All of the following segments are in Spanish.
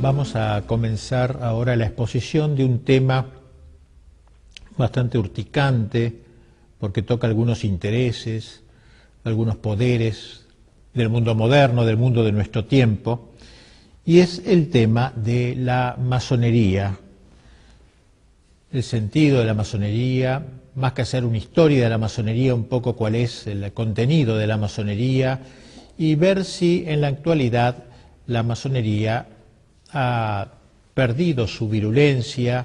Vamos a comenzar ahora la exposición de un tema bastante urticante, porque toca algunos intereses, algunos poderes del mundo moderno, del mundo de nuestro tiempo, y es el tema de la masonería, el sentido de la masonería, más que hacer una historia de la masonería, un poco cuál es el contenido de la masonería, y ver si en la actualidad la masonería ha perdido su virulencia,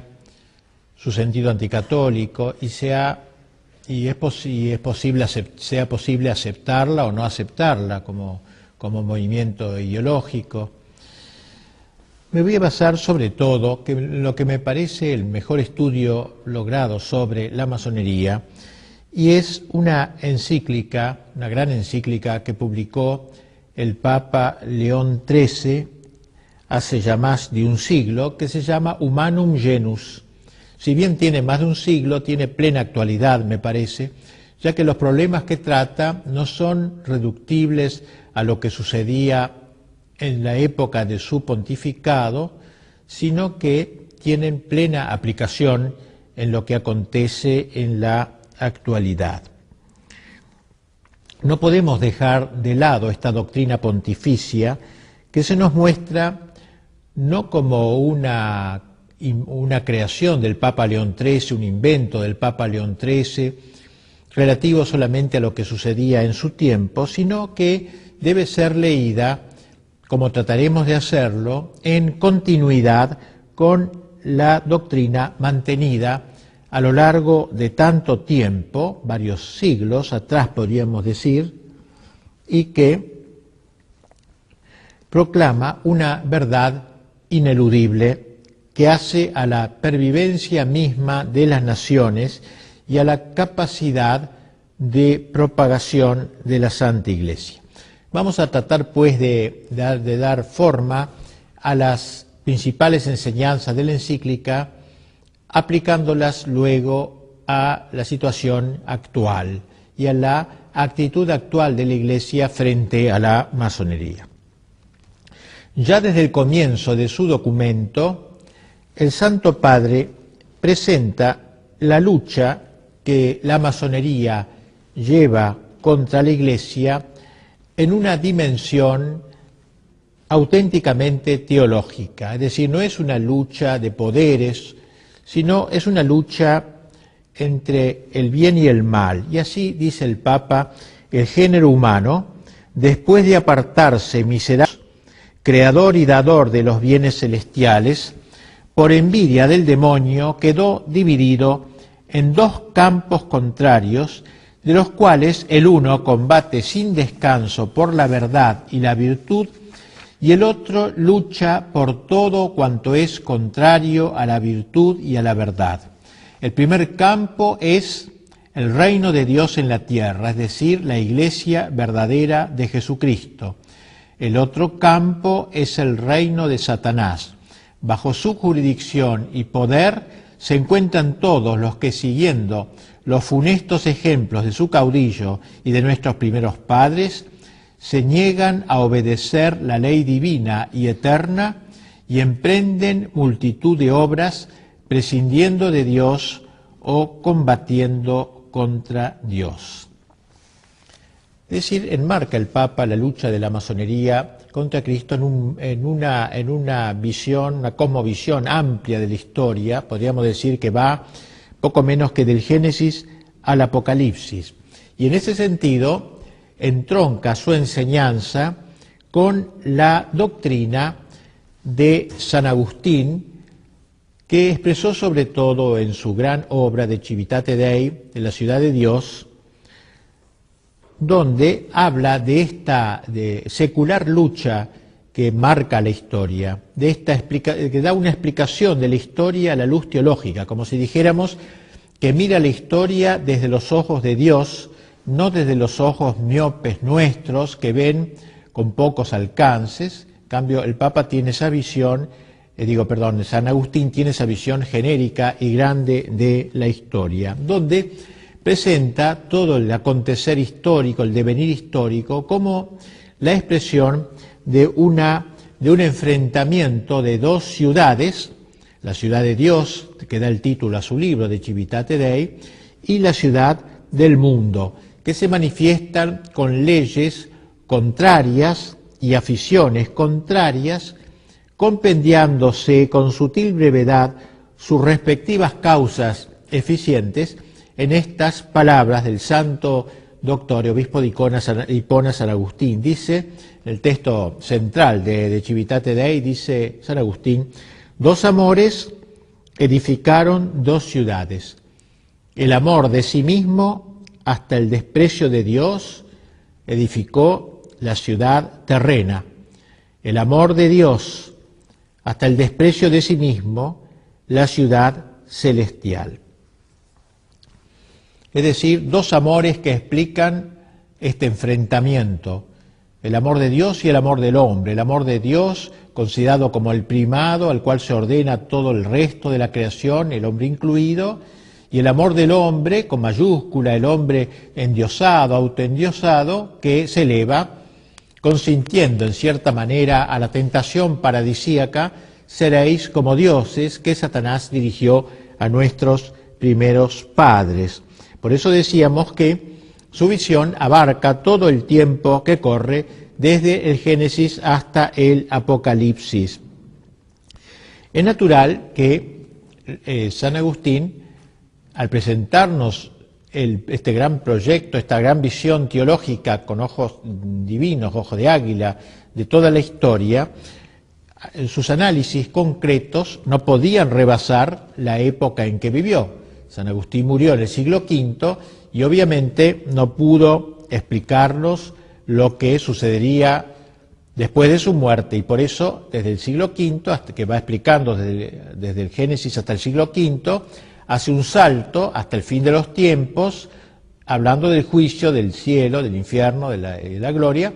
su sentido anticatólico, y sea posible aceptarla o no aceptarla como movimiento ideológico. Me voy a basar sobre todo en lo que me parece el mejor estudio logrado sobre la masonería, y es una encíclica, una gran encíclica que publicó el Papa León XIII hace ya más de un siglo, que se llama Humanum Genus. Si bien tiene más de un siglo, tiene plena actualidad, me parece, ya que los problemas que trata no son reductibles a lo que sucedía en la época de su pontificado, sino que tienen plena aplicación en lo que acontece en la actualidad. No podemos dejar de lado esta doctrina pontificia que se nos muestra no como una creación del Papa León XIII, un invento del Papa León XIII, relativo solamente a lo que sucedía en su tiempo, sino que debe ser leída, como trataremos de hacerlo, en continuidad con la doctrina mantenida a lo largo de tanto tiempo, varios siglos atrás podríamos decir, y que proclama una verdad ineludible que hace a la pervivencia misma de las naciones y a la capacidad de propagación de la Santa Iglesia. Vamos a tratar pues de dar forma a las principales enseñanzas de la encíclica, aplicándolas luego a la situación actual y a la actitud actual de la Iglesia frente a la masonería. Ya desde el comienzo de su documento, el Santo Padre presenta la lucha que la masonería lleva contra la Iglesia en una dimensión auténticamente teológica, es decir, no es una lucha de poderes, sino es una lucha entre el bien y el mal. Y así dice el Papa: el género humano, después de apartarse miserable, creador y dador de los bienes celestiales, por envidia del demonio quedó dividido en dos campos contrarios, de los cuales el uno combate sin descanso por la verdad y la virtud, y el otro lucha por todo cuanto es contrario a la virtud y a la verdad. El primer campo es el reino de Dios en la tierra, es decir, la Iglesia verdadera de Jesucristo. El otro campo es el reino de Satanás. Bajo su jurisdicción y poder se encuentran todos los que, siguiendo los funestos ejemplos de su caudillo y de nuestros primeros padres, se niegan a obedecer la ley divina y eterna y emprenden multitud de obras prescindiendo de Dios o combatiendo contra Dios. Es decir, enmarca el Papa la lucha de la masonería contra Cristo en una visión, una cosmovisión amplia de la historia. Podríamos decir que va poco menos que del Génesis al Apocalipsis. Y en ese sentido entronca su enseñanza con la doctrina de San Agustín, que expresó sobre todo en su gran obra de Civitate Dei, de la ciudad de Dios, donde habla de esta secular lucha que marca la historia, que da una explicación de la historia a la luz teológica, como si dijéramos que mira la historia desde los ojos de Dios, no desde los ojos miopes nuestros que ven con pocos alcances. En cambio, el Papa tiene esa visión, San Agustín tiene esa visión genérica y grande de la historia, donde presenta todo el acontecer histórico, el devenir histórico, como la expresión de una de un enfrentamiento de dos ciudades, la ciudad de Dios, que da el título a su libro de Civitate Dei, y la ciudad del mundo, que se manifiestan con leyes contrarias y aficiones contrarias, compendiándose con sutil brevedad sus respectivas causas eficientes en estas palabras del santo doctor y obispo de Hipona San Agustín. Dice, el texto central de Civitate Dei, dice San Agustín: dos amores edificaron dos ciudades. El amor de sí mismo hasta el desprecio de Dios edificó la ciudad terrena. El amor de Dios hasta el desprecio de sí mismo, la ciudad celestial. Es decir, dos amores que explican este enfrentamiento, el amor de Dios y el amor del hombre. El amor de Dios, considerado como el primado, al cual se ordena todo el resto de la creación, el hombre incluido, y el amor del hombre, con mayúscula, el hombre endiosado, autoendiosado, que se eleva, consintiendo en cierta manera a la tentación paradisíaca: seréis como dioses, que Satanás dirigió a nuestros primeros padres. Por eso decíamos que su visión abarca todo el tiempo que corre desde el Génesis hasta el Apocalipsis. Es natural que San Agustín, al presentarnos este gran proyecto, esta gran visión teológica con ojos divinos, ojos de águila, de toda la historia, sus análisis concretos no podían rebasar la época en que vivió. San Agustín murió en el siglo V y obviamente no pudo explicarnos lo que sucedería después de su muerte, y por eso desde el siglo V, hasta que va explicando desde el Génesis hasta el siglo V, hace un salto hasta el fin de los tiempos, hablando del juicio, del cielo, del infierno, de la gloria.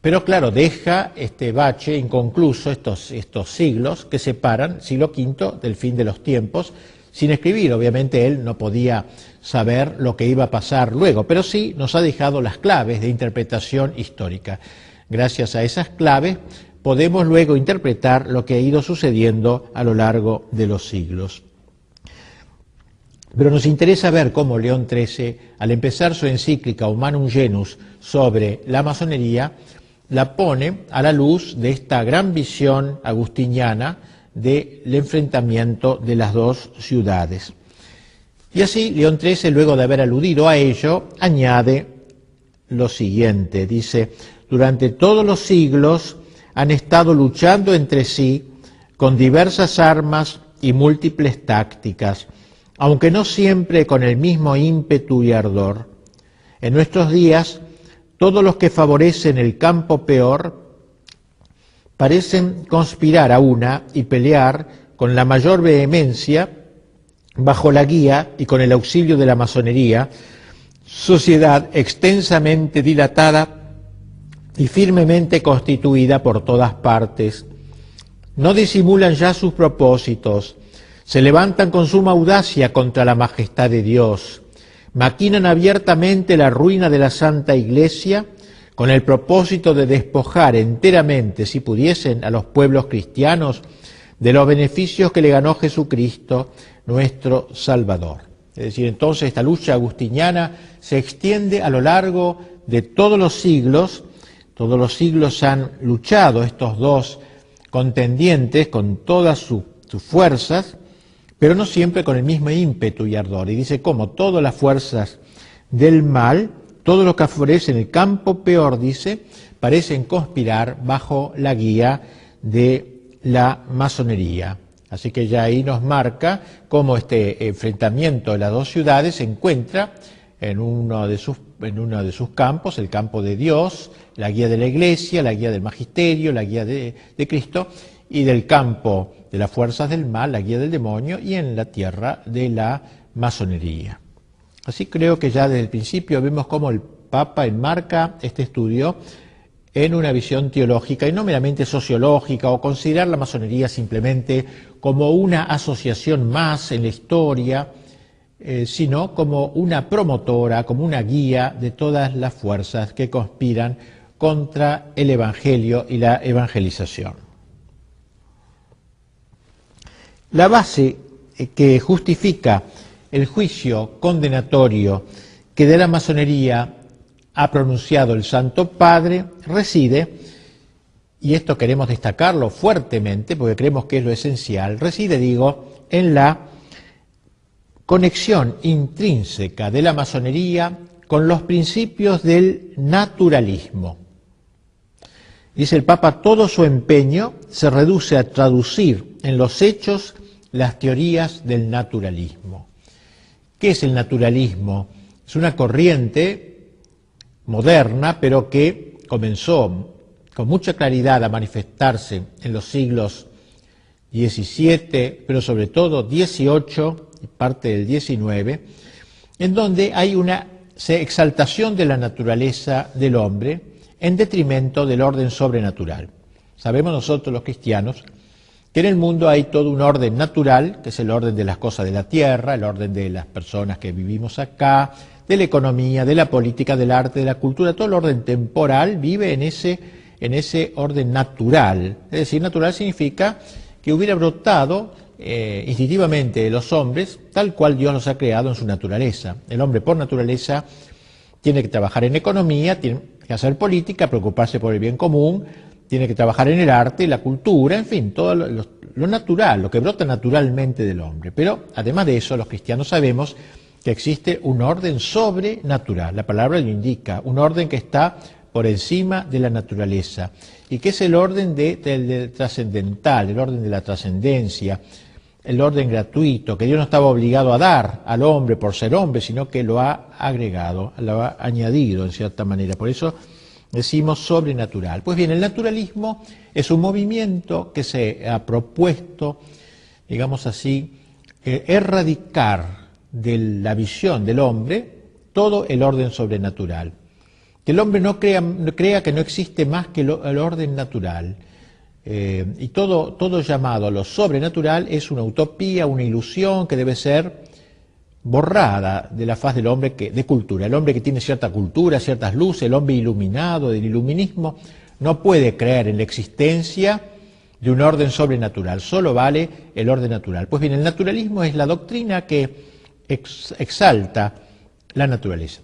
Pero claro, deja este bache inconcluso, estos siglos que separan siglo V del fin de los tiempos, sin escribir. Obviamente él no podía saber lo que iba a pasar luego, pero sí nos ha dejado las claves de interpretación histórica. Gracias a esas claves podemos luego interpretar lo que ha ido sucediendo a lo largo de los siglos. Pero nos interesa ver cómo León XIII, al empezar su encíclica Humanum Genus sobre la masonería, la pone a la luz de esta gran visión agustiniana del enfrentamiento de las dos ciudades. Y así León XIII, luego de haber aludido a ello, añade lo siguiente, dice: durante todos los siglos han estado luchando entre sí con diversas armas y múltiples tácticas, aunque no siempre con el mismo ímpetu y ardor. En nuestros días, todos los que favorecen el campo peor parecen conspirar a una y pelear con la mayor vehemencia bajo la guía y con el auxilio de la masonería, sociedad extensamente dilatada y firmemente constituida por todas partes. No disimulan ya sus propósitos, se levantan con suma audacia contra la majestad de Dios, maquinan abiertamente la ruina de la Santa Iglesia con el propósito de despojar enteramente, si pudiesen, a los pueblos cristianos de los beneficios que le ganó Jesucristo, nuestro Salvador. Es decir, entonces esta lucha agustiniana se extiende a lo largo de todos los siglos han luchado estos dos contendientes con todas sus fuerzas, pero no siempre con el mismo ímpetu y ardor. Y dice cómo todas las fuerzas del mal, todo lo que favorece en el campo peor, dice, parecen conspirar bajo la guía de la masonería. Así que ya ahí nos marca cómo este enfrentamiento de las dos ciudades se encuentra en uno de sus campos, el campo de Dios, la guía de la Iglesia, la guía del Magisterio, la guía de Cristo, y del campo de las fuerzas del mal, la guía del demonio, y en la tierra de la masonería. Así creo que ya desde el principio vemos cómo el Papa enmarca este estudio en una visión teológica y no meramente sociológica, o considerar la masonería simplemente como una asociación más en la historia, sino como una promotora, como una guía de todas las fuerzas que conspiran contra el Evangelio y la evangelización. La base que justifica el juicio condenatorio que de la masonería ha pronunciado el Santo Padre reside, y esto queremos destacarlo fuertemente porque creemos que es lo esencial, reside, digo, en la conexión intrínseca de la masonería con los principios del naturalismo. Dice el Papa, todo su empeño se reduce a traducir en los hechos las teorías del naturalismo. ¿Qué es el naturalismo? Es una corriente moderna, pero que comenzó con mucha claridad a manifestarse en los siglos XVII, pero sobre todo XVIII y parte del XIX, en donde hay una exaltación de la naturaleza del hombre en detrimento del orden sobrenatural. Sabemos nosotros los cristianos que en el mundo hay todo un orden natural, que es el orden de las cosas de la tierra, el orden de las personas que vivimos acá, de la economía, de la política, del arte, de la cultura, todo el orden temporal vive en ese orden natural. Es decir, natural significa que hubiera brotado instintivamente de los hombres tal cual Dios los ha creado en su naturaleza. El hombre por naturaleza tiene que trabajar en economía, tiene que hacer política, preocuparse por el bien común, tiene que trabajar en el arte, la cultura, en fin, todo lo natural, lo que brota naturalmente del hombre. Pero además de eso, los cristianos sabemos que existe un orden sobrenatural, la palabra lo indica, un orden que está por encima de la naturaleza y que es el orden del trascendental, el orden de la trascendencia, el orden gratuito, que Dios no estaba obligado a dar al hombre por ser hombre, sino que lo ha agregado, lo ha añadido en cierta manera. Por eso decimos sobrenatural. Pues bien, el naturalismo es un movimiento que se ha propuesto, digamos así, erradicar de la visión del hombre todo el orden sobrenatural. Que el hombre no crea que no existe más que el orden natural. Y todo llamado a lo sobrenatural es una utopía, una ilusión que debe ser borrada de la faz del hombre de cultura. El hombre que tiene cierta cultura, ciertas luces, el hombre iluminado del iluminismo, no puede creer en la existencia de un orden sobrenatural, solo vale el orden natural. Pues bien, el naturalismo es la doctrina que exalta la naturaleza.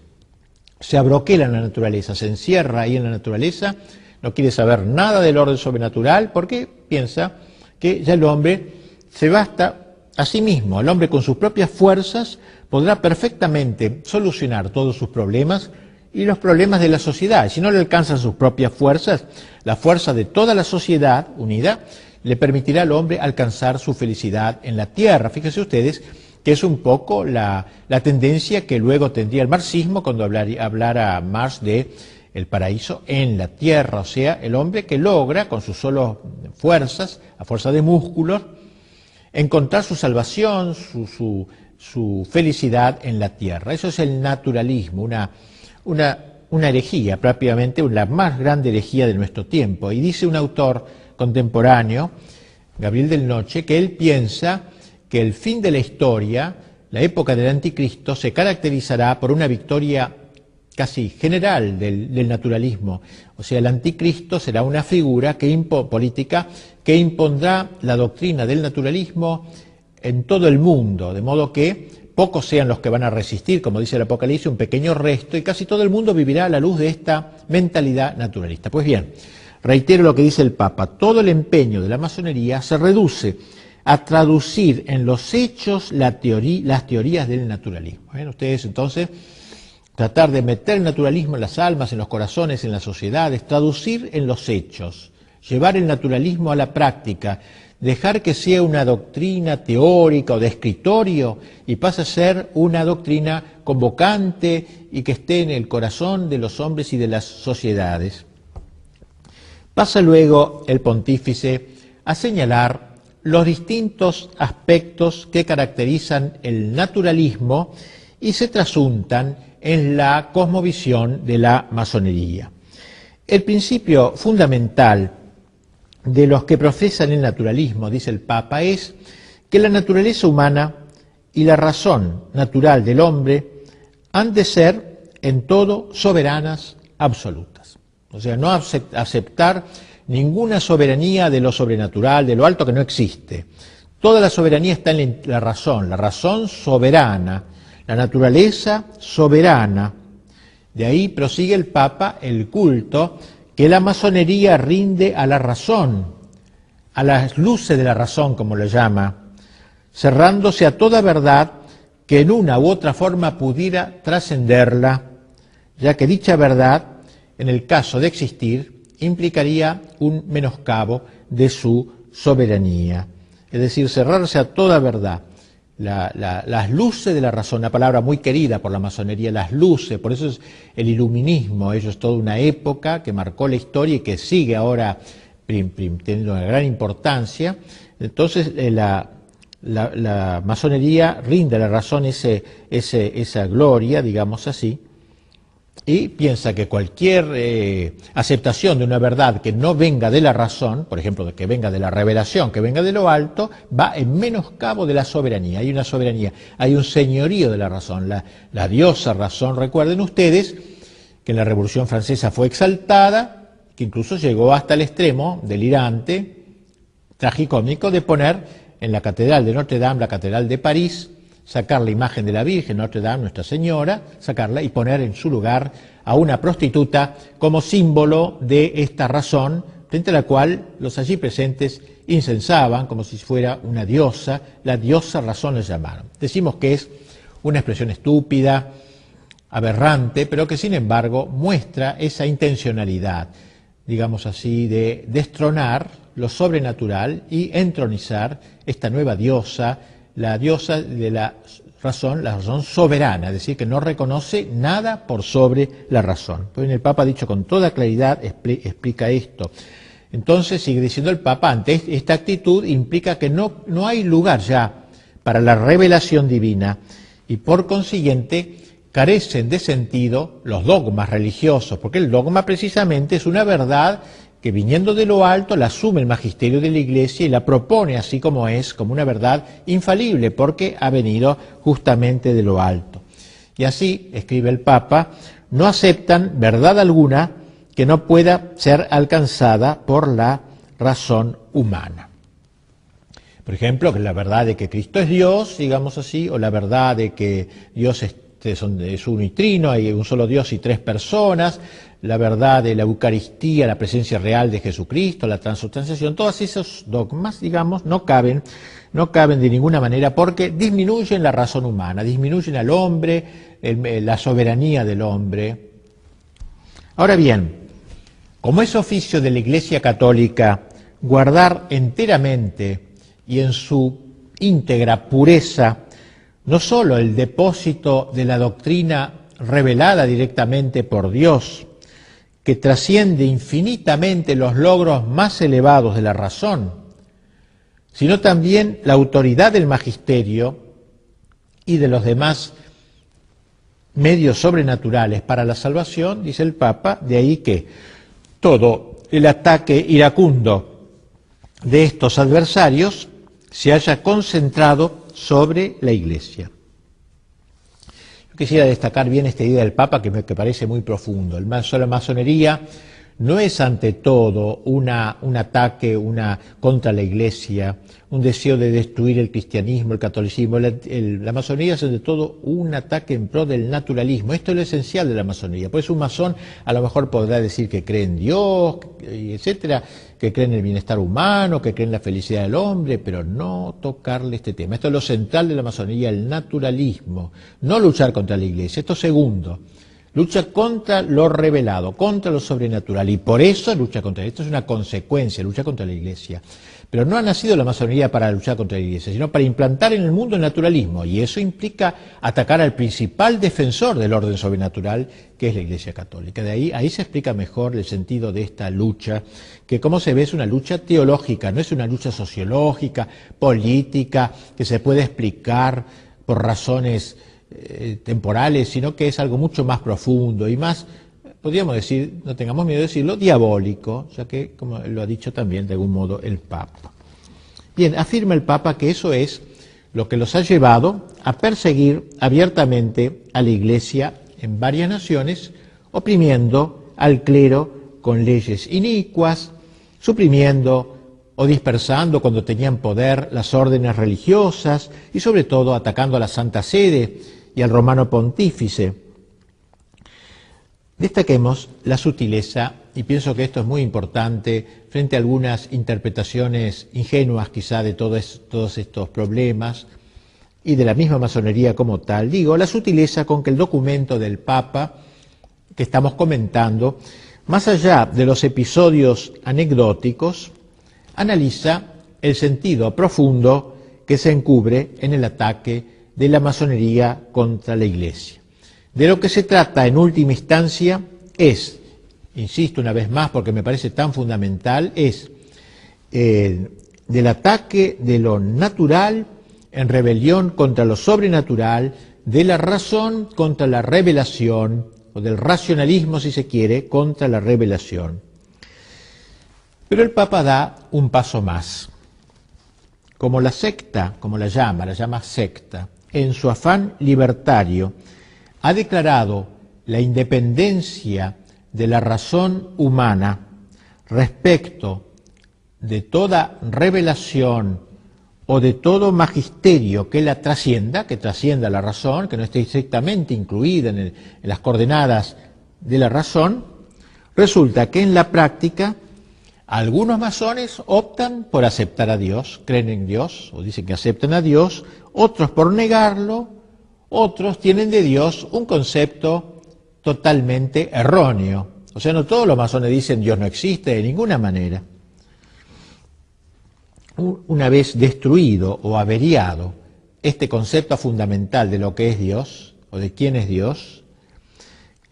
Se abroquela en la naturaleza, se encierra ahí en la naturaleza, no quiere saber nada del orden sobrenatural porque piensa que ya el hombre se basta a sí mismo. El hombre con sus propias fuerzas podrá perfectamente solucionar todos sus problemas y los problemas de la sociedad. Si no le alcanzan sus propias fuerzas, la fuerza de toda la sociedad unida le permitirá al hombre alcanzar su felicidad en la tierra. Fíjense ustedes que es un poco la tendencia que luego tendría el marxismo cuando hablara Marx de el paraíso en la tierra, o sea, el hombre que logra con sus solas fuerzas, a fuerza de músculos, encontrar su salvación, su felicidad en la tierra. Eso es el naturalismo, una herejía, prácticamente la más grande herejía de nuestro tiempo. Y dice un autor contemporáneo, Gabriel del Noche, que él piensa que el fin de la historia, la época del anticristo, se caracterizará por una victoria casi general del naturalismo. O sea, el anticristo será una figura política que impondrá la doctrina del naturalismo en todo el mundo, de modo que pocos sean los que van a resistir, como dice el Apocalipsis, un pequeño resto, y casi todo el mundo vivirá a la luz de esta mentalidad naturalista. Pues bien, reitero lo que dice el Papa, todo el empeño de la masonería se reduce a traducir en los hechos las teorías del naturalismo. ¿Ven ustedes? Entonces, tratar de meter el naturalismo en las almas, en los corazones, en las sociedades, traducir en los hechos, llevar el naturalismo a la práctica, dejar que sea una doctrina teórica o de escritorio y pase a ser una doctrina convocante y que esté en el corazón de los hombres y de las sociedades. Pasa luego el pontífice a señalar los distintos aspectos que caracterizan el naturalismo y se trasuntan en la cosmovisión de la masonería. El principio fundamental de los que profesan el naturalismo, dice el Papa, es que la naturaleza humana y la razón natural del hombre han de ser en todo soberanas absolutas. O sea, no aceptar ninguna soberanía de lo sobrenatural, de lo alto que no existe. Toda la soberanía está en la razón soberana, la naturaleza soberana. De ahí prosigue el Papa el culto que la masonería rinde a la razón, a las luces de la razón, como lo llama, cerrándose a toda verdad que en una u otra forma pudiera trascenderla, ya que dicha verdad, en el caso de existir, implicaría un menoscabo de su soberanía. Es decir, cerrarse a toda verdad. Las luces de la razón, una palabra muy querida por la masonería, las luces, por eso es el iluminismo, ello es toda una época que marcó la historia y que sigue ahora teniendo una gran importancia. Entonces la masonería rinde a la razón esa gloria, digamos así, y piensa que cualquier aceptación de una verdad que no venga de la razón, por ejemplo, que venga de la revelación, que venga de lo alto, va en menoscabo de la soberanía. Hay una soberanía, hay un señorío de la razón, la diosa razón. Recuerden ustedes que en la Revolución Francesa fue exaltada, que incluso llegó hasta el extremo delirante, tragicómico, de poner en la Catedral de Notre Dame, la Catedral de París, sacar la imagen de la Virgen, Notre Dame, Nuestra Señora, sacarla y poner en su lugar a una prostituta como símbolo de esta razón, frente a la cual los allí presentes incensaban como si fuera una diosa, la diosa razón la llamaron. Decimos que es una expresión estúpida, aberrante, pero que sin embargo muestra esa intencionalidad, digamos así, de destronar lo sobrenatural y entronizar esta nueva diosa, la diosa de la razón soberana, es decir, que no reconoce nada por sobre la razón. Pues el Papa ha dicho con toda claridad, explica esto. Entonces, sigue diciendo el Papa, ante esta actitud implica que no hay lugar ya para la revelación divina y por consiguiente carecen de sentido los dogmas religiosos, porque el dogma precisamente es una verdad que viniendo de lo alto la asume el magisterio de la Iglesia y la propone así como es, como una verdad infalible, porque ha venido justamente de lo alto. Y así, escribe el Papa, no aceptan verdad alguna que no pueda ser alcanzada por la razón humana. Por ejemplo, que la verdad de que Cristo es Dios, digamos así, o la verdad de que Dios es uno y trino, hay un solo Dios y tres personas, la verdad de la Eucaristía, la presencia real de Jesucristo, la transubstanciación, todos esos dogmas, digamos, no caben de ninguna manera porque disminuyen la razón humana, disminuyen al hombre, la soberanía del hombre. Ahora bien, como es oficio de la Iglesia Católica guardar enteramente y en su íntegra pureza no sólo el depósito de la doctrina revelada directamente por Dios, que trasciende infinitamente los logros más elevados de la razón, sino también la autoridad del magisterio y de los demás medios sobrenaturales para la salvación, dice el Papa, de ahí que todo el ataque iracundo de estos adversarios se haya concentrado sobre la Iglesia. Yo quisiera destacar bien esta idea del Papa que me parece muy profundo. La masonería no es ante todo un ataque contra la Iglesia, un deseo de destruir el cristianismo, el catolicismo. La masonería es ante todo un ataque en pro del naturalismo. Esto es lo esencial de la masonería. Pues un masón a lo mejor podrá decir que cree en Dios, etcétera, que cree en el bienestar humano, que cree en la felicidad del hombre, pero no tocarle este tema. Esto es lo central de la masonería, el naturalismo, no luchar contra la Iglesia. Esto segundo. Lucha contra lo revelado, contra lo sobrenatural, y por eso lucha contra esto. Es una consecuencia, lucha contra la Iglesia. Pero no ha nacido la masonería para luchar contra la Iglesia, sino para implantar en el mundo el naturalismo, y eso implica atacar al principal defensor del orden sobrenatural, que es la Iglesia Católica. De ahí se explica mejor el sentido de esta lucha, que como se ve es una lucha teológica, no es una lucha sociológica, política, que se puede explicar por razones temporales, sino que es algo mucho más profundo y más, podríamos decir, no tengamos miedo de decirlo, diabólico, ya que, como lo ha dicho también de algún modo el Papa. Bien, afirma el Papa que eso es lo que los ha llevado a perseguir abiertamente a la Iglesia en varias naciones, oprimiendo al clero con leyes inicuas, suprimiendo o dispersando cuando tenían poder las órdenes religiosas y sobre todo atacando a la Santa Sede y al Romano Pontífice. Destaquemos la sutileza, y pienso que esto es muy importante frente a algunas interpretaciones ingenuas quizá de todos estos problemas y de la misma masonería como tal. Digo, la sutileza con que el documento del Papa que estamos comentando, más allá de los episodios anecdóticos, analiza el sentido profundo que se encubre en el ataque de la masonería contra la Iglesia. De lo que se trata en última instancia es, insisto una vez más porque me parece tan fundamental, es del ataque de lo natural en rebelión contra lo sobrenatural, de la razón contra la revelación, o del racionalismo, si se quiere, contra la revelación. Pero el Papa da un paso más. Como la secta, como la llama secta, en su afán libertario, ha declarado la independencia de la razón humana respecto de toda revelación o de todo magisterio que la trascienda, que trascienda la razón, que no esté estrictamente incluida en las coordenadas de la razón, resulta que en la práctica algunos masones optan por aceptar a Dios, creen en Dios o dicen que aceptan a Dios, otros por negarlo, otros tienen de Dios un concepto totalmente erróneo. O sea, no todos los masones dicen Dios no existe de ninguna manera. Una vez destruido o averiado este concepto fundamental de lo que es Dios o de quién es Dios,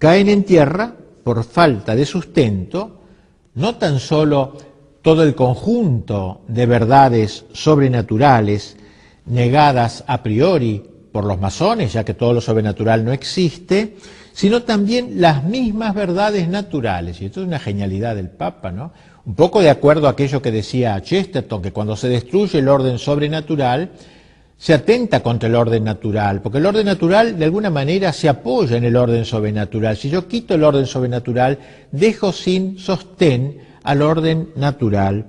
caen en tierra por falta de sustento no tan solo todo el conjunto de verdades sobrenaturales negadas a priori por los masones, ya que todo lo sobrenatural no existe, sino también las mismas verdades naturales. Y esto es una genialidad del Papa, ¿no? Un poco de acuerdo a aquello que decía Chesterton, que cuando se destruye el orden sobrenatural, se atenta contra el orden natural, porque el orden natural de alguna manera se apoya en el orden sobrenatural. Si yo quito el orden sobrenatural, dejo sin sostén al orden natural.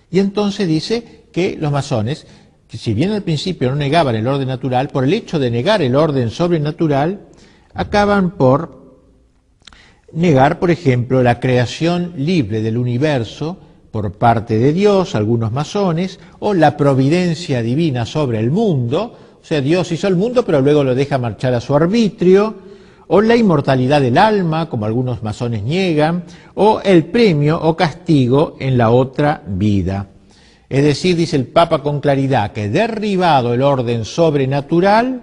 Y entonces dice que los masones, que si bien al principio no negaban el orden natural, por el hecho de negar el orden sobrenatural, acaban por negar, por ejemplo, la creación libre del universo por parte de Dios, algunos masones, o la providencia divina sobre el mundo, o sea, Dios hizo el mundo pero luego lo deja marchar a su arbitrio, o la inmortalidad del alma, como algunos masones niegan, o el premio o castigo en la otra vida. Es decir, dice el Papa con claridad, que derribado el orden sobrenatural,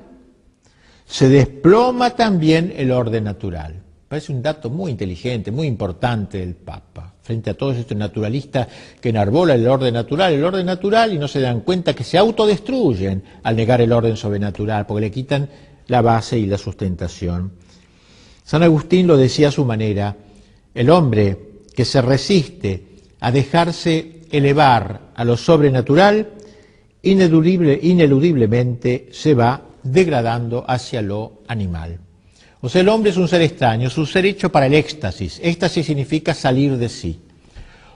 se desploma también el orden natural. Parece un dato muy inteligente, muy importante del Papa, frente a todos estos naturalistas que enarbolan el orden natural, y no se dan cuenta que se autodestruyen al negar el orden sobrenatural, porque le quitan la base y la sustentación. San Agustín lo decía a su manera: el hombre que se resiste a dejarse elevar a lo sobrenatural, ineludiblemente se va degradando hacia lo animal. O sea, el hombre es un ser extraño, es un ser hecho para el éxtasis. Éxtasis significa salir de sí.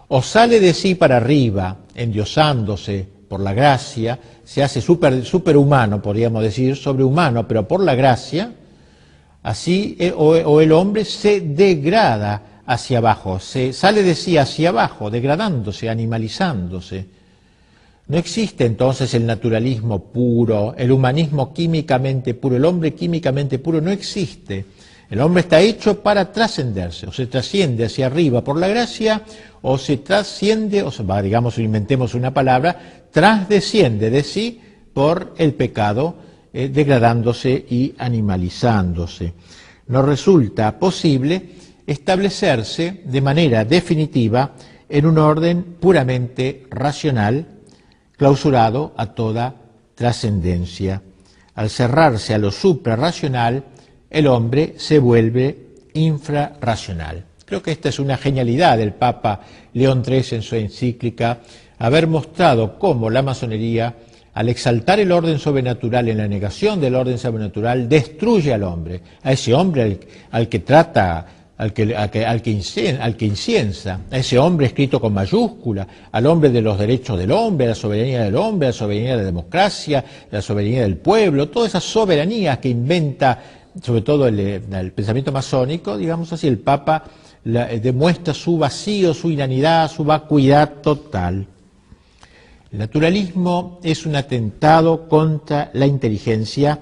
O sale de sí para arriba, endiosándose por la gracia, se hace superhumano, podríamos decir, sobrehumano, pero por la gracia, así, o el hombre se degrada hacia abajo, se sale de sí hacia abajo, degradándose, animalizándose. No existe entonces el naturalismo puro, el humanismo químicamente puro, el hombre químicamente puro no existe. El hombre está hecho para trascenderse, o se trasciende hacia arriba por la gracia, o se trasciende, digamos, inventemos una palabra, trasdesciende de sí por el pecado, degradándose y animalizándose. No resulta posible establecerse de manera definitiva en un orden puramente racional, clausurado a toda trascendencia. Al cerrarse a lo suprarracional, el hombre se vuelve infrarracional. Creo que esta es una genialidad del Papa León XIII en su encíclica, haber mostrado cómo la masonería, al exaltar el orden sobrenatural en la negación del orden sobrenatural, destruye al hombre, a ese hombre al que trata al que inciensa, a ese hombre escrito con mayúscula, al hombre de los derechos del hombre, a la soberanía del hombre, a la soberanía de la democracia, a la soberanía del pueblo, todas esas soberanías que inventa, sobre todo el pensamiento masónico, digamos así, el Papa demuestra su vacío, su inanidad, su vacuidad total. El naturalismo es un atentado contra la inteligencia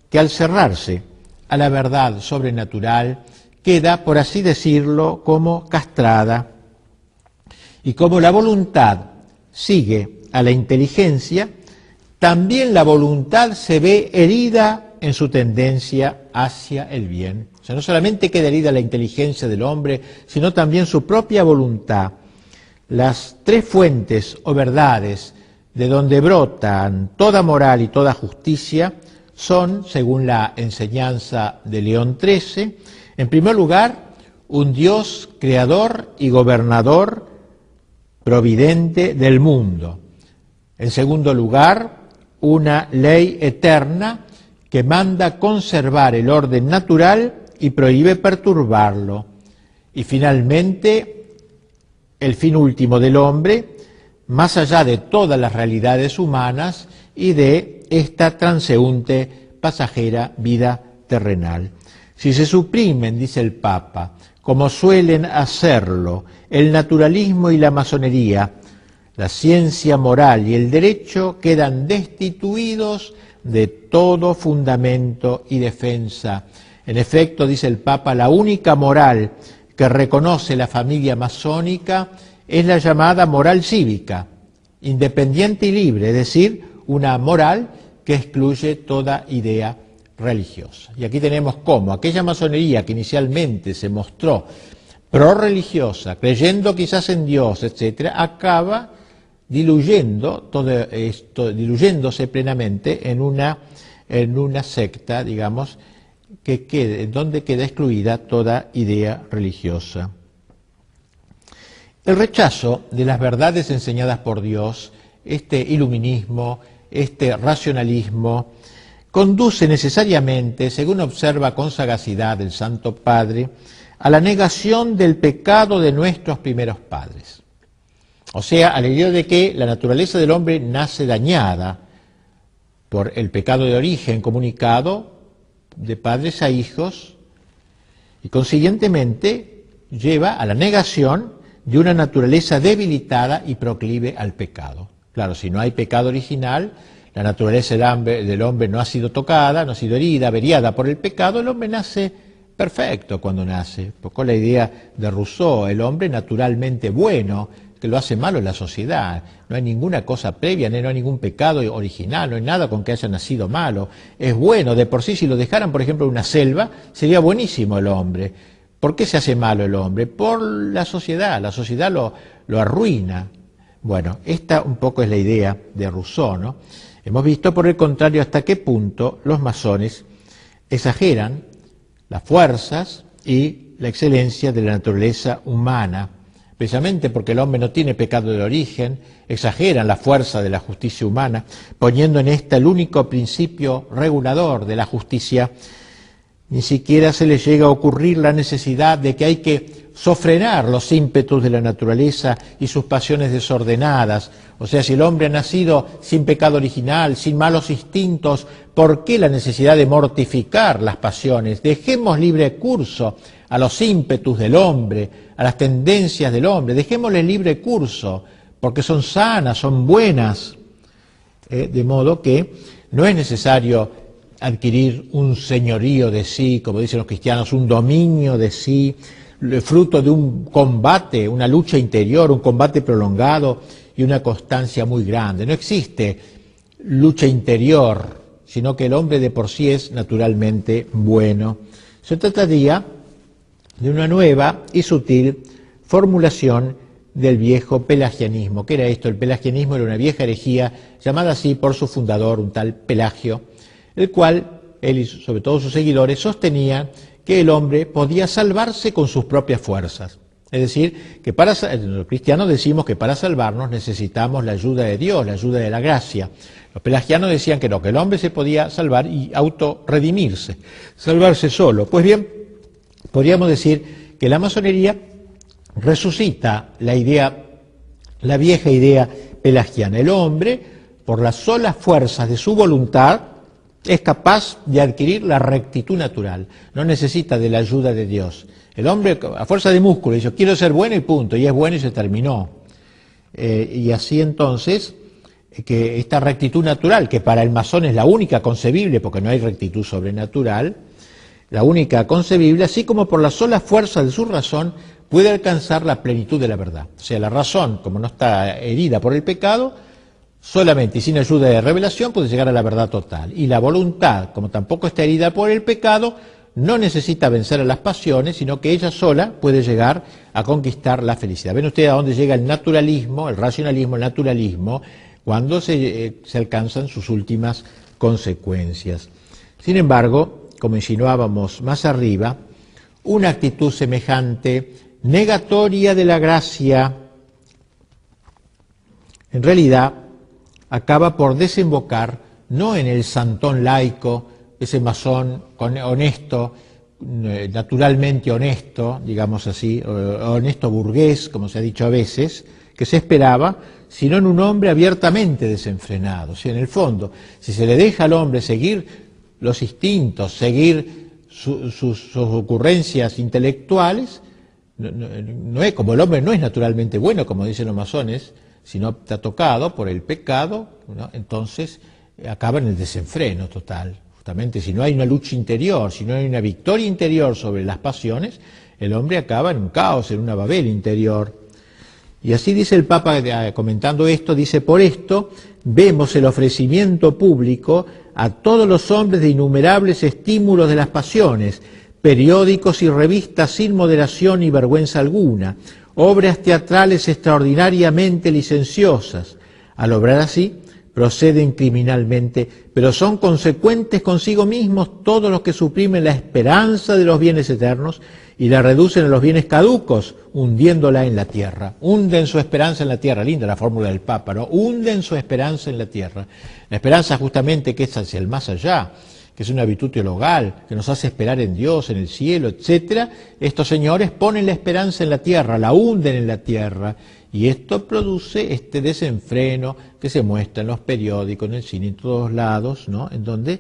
que al cerrarse a la verdad sobrenatural queda, por así decirlo, como castrada. Y como la voluntad sigue a la inteligencia, también la voluntad se ve herida en su tendencia hacia el bien. O sea, no solamente queda herida la inteligencia del hombre, sino también su propia voluntad. Las tres fuentes o verdades de donde brotan toda moral y toda justicia son, según la enseñanza de León XIII, en primer lugar, un Dios creador y gobernador providente del mundo. En segundo lugar, una ley eterna que manda conservar el orden natural y prohíbe perturbarlo. Y finalmente, el fin último del hombre, más allá de todas las realidades humanas y de esta transeúnte, pasajera vida terrenal. Si se suprimen, dice el Papa, como suelen hacerlo el naturalismo y la masonería, la ciencia moral y el derecho quedan destituidos de todo fundamento y defensa. En efecto, dice el Papa, la única moral que reconoce la familia masónica es la llamada moral cívica, independiente y libre, es decir, una moral que excluye toda idea religiosa. Y aquí tenemos cómo aquella masonería que inicialmente se mostró prorreligiosa, creyendo quizás en Dios, etcétera, acaba diluyendo todo esto, diluyéndose plenamente en una secta, digamos, donde queda excluida toda idea religiosa. El rechazo de las verdades enseñadas por Dios, este iluminismo, este racionalismo, conduce necesariamente, según observa con sagacidad el Santo Padre, a la negación del pecado de nuestros primeros padres. O sea, a la idea de que la naturaleza del hombre nace dañada por el pecado de origen comunicado de padres a hijos y consiguientemente lleva a la negación de una naturaleza debilitada y proclive al pecado. Claro, si no hay pecado original, la naturaleza del hombre no ha sido tocada, no ha sido herida, averiada por el pecado, el hombre nace perfecto cuando nace. Un poco la idea de Rousseau, el hombre naturalmente bueno, que lo hace malo en la sociedad. No hay ninguna cosa previa, no hay ningún pecado original, no hay nada con que haya nacido malo. Es bueno, de por sí, si lo dejaran, por ejemplo, en una selva, sería buenísimo el hombre. ¿Por qué se hace malo el hombre? Por la sociedad lo arruina. Bueno, esta un poco es la idea de Rousseau, ¿no? Hemos visto, por el contrario, hasta qué punto los masones exageran las fuerzas y la excelencia de la naturaleza humana, precisamente porque el hombre no tiene pecado de origen, exageran la fuerza de la justicia humana, poniendo en esta el único principio regulador de la justicia. Ni siquiera se les llega a ocurrir la necesidad de que hay que sofrenar los ímpetus de la naturaleza y sus pasiones desordenadas. O sea, si el hombre ha nacido sin pecado original, sin malos instintos, ¿por qué la necesidad de mortificar las pasiones? Dejemos libre curso a los ímpetus del hombre, a las tendencias del hombre, dejémosles libre curso, porque son sanas, son buenas. De modo que no es necesario adquirir un señorío de sí, como dicen los cristianos, un dominio de sí, fruto de un combate, una lucha interior, un combate prolongado y una constancia muy grande. No existe lucha interior, sino que el hombre de por sí es naturalmente bueno. Se trataría de una nueva y sutil formulación del viejo pelagianismo. ¿Qué era esto? El pelagianismo era una vieja herejía llamada así por su fundador, un tal Pelagio, el cual él y sobre todo sus seguidores sostenían que el hombre podía salvarse con sus propias fuerzas. Es decir, que los cristianos decimos que para salvarnos necesitamos la ayuda de Dios, la ayuda de la gracia. Los pelagianos decían que no, que el hombre se podía salvar y autorredimirse, salvarse solo. Pues bien, podríamos decir que la masonería resucita la vieja idea pelagiana. El hombre, por las solas fuerzas de su voluntad, es capaz de adquirir la rectitud natural, no necesita de la ayuda de Dios. El hombre, a fuerza de músculo, dice, quiero ser bueno y punto, y es bueno y se terminó. Y así entonces, que esta rectitud natural, que para el masón es la única concebible, porque no hay rectitud sobrenatural, la única concebible, así como por la sola fuerza de su razón, puede alcanzar la plenitud de la verdad. O sea, la razón, como no está herida por el pecado, solamente y sin ayuda de revelación puede llegar a la verdad total. Y la voluntad, como tampoco está herida por el pecado, no necesita vencer a las pasiones, sino que ella sola puede llegar a conquistar la felicidad. Ven ustedes a dónde llega el naturalismo, el racionalismo, el naturalismo, cuando se alcanzan sus últimas consecuencias. Sin embargo, como insinuábamos más arriba, una actitud semejante, negatoria de la gracia, en realidad acaba por desembocar no en el santón laico, ese masón honesto, naturalmente honesto, digamos así, honesto burgués, como se ha dicho a veces, que se esperaba, sino en un hombre abiertamente desenfrenado. O sea, en el fondo, si se le deja al hombre seguir los instintos, seguir sus ocurrencias intelectuales, no es como el hombre no es naturalmente bueno, como dicen los masones, sino está tocado por el pecado, ¿no? Entonces acaba en el desenfreno total. Justamente si no hay una lucha interior, si no hay una victoria interior sobre las pasiones, el hombre acaba en un caos, en una Babel interior. Y así dice el Papa, comentando esto, dice, por esto vemos el ofrecimiento público a todos los hombres de innumerables estímulos de las pasiones, periódicos y revistas sin moderación y vergüenza alguna, obras teatrales extraordinariamente licenciosas. Al obrar así, proceden criminalmente, pero son consecuentes consigo mismos todos los que suprimen la esperanza de los bienes eternos y la reducen a los bienes caducos, hundiéndola en la tierra. Hunden su esperanza en la tierra. Linda la fórmula del Papa, ¿no? Hunden su esperanza en la tierra. La esperanza justamente que es hacia el más allá, que es una virtud teologal, que nos hace esperar en Dios, en el cielo, etcétera. Estos señores ponen la esperanza en la tierra, la hunden en la tierra, y esto produce este desenfreno que se muestra en los periódicos, en el cine, en todos lados, ¿no? En donde,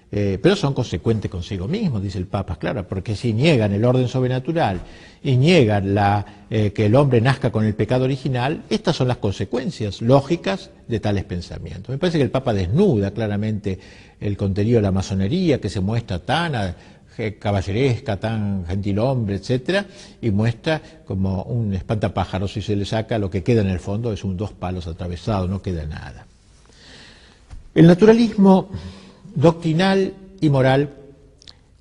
pero son consecuentes consigo mismos, dice el Papa, claro, porque si niegan el orden sobrenatural y niegan que el hombre nazca con el pecado original, estas son las consecuencias lógicas de tales pensamientos. Me parece que el Papa desnuda claramente el contenido de la masonería, que se muestra tan caballeresca, tan gentilhombre, etcétera, y muestra como un espantapájaros. Si se le saca, lo que queda en el fondo es dos palos atravesados, no queda nada. El naturalismo doctrinal y moral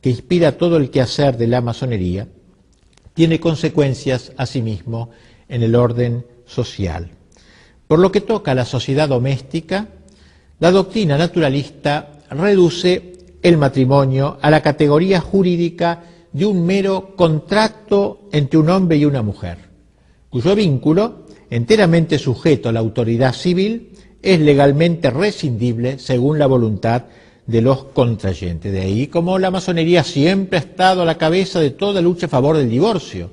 que inspira todo el quehacer de la masonería tiene consecuencias asimismo en el orden social. Por lo que toca a la sociedad doméstica, la doctrina naturalista reduce el matrimonio a la categoría jurídica de un mero contrato entre un hombre y una mujer, cuyo vínculo, enteramente sujeto a la autoridad civil, es legalmente rescindible según la voluntad de los contrayentes. De ahí como la masonería siempre ha estado a la cabeza de toda lucha a favor del divorcio,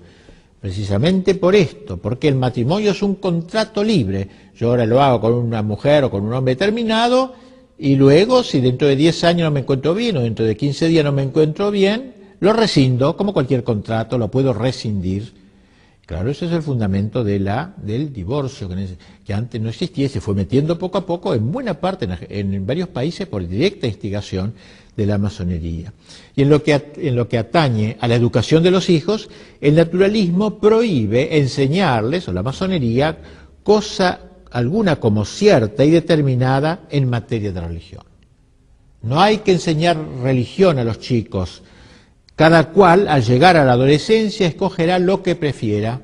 precisamente por esto, porque el matrimonio es un contrato libre. Yo ahora lo hago con una mujer o con un hombre determinado, y luego, si dentro de 10 años no me encuentro bien, o dentro de 15 días no me encuentro bien, lo rescindo, como cualquier contrato, lo puedo rescindir. Claro, ese es el fundamento del divorcio, que antes no existía y se fue metiendo poco a poco en buena parte, en varios países, por directa instigación de la masonería. Y en lo que atañe a la educación de los hijos, el naturalismo prohíbe enseñarles, o la masonería, cosa alguna como cierta y determinada en materia de religión. No hay que enseñar religión a los chicos. Cada cual, al llegar a la adolescencia, escogerá lo que prefiera.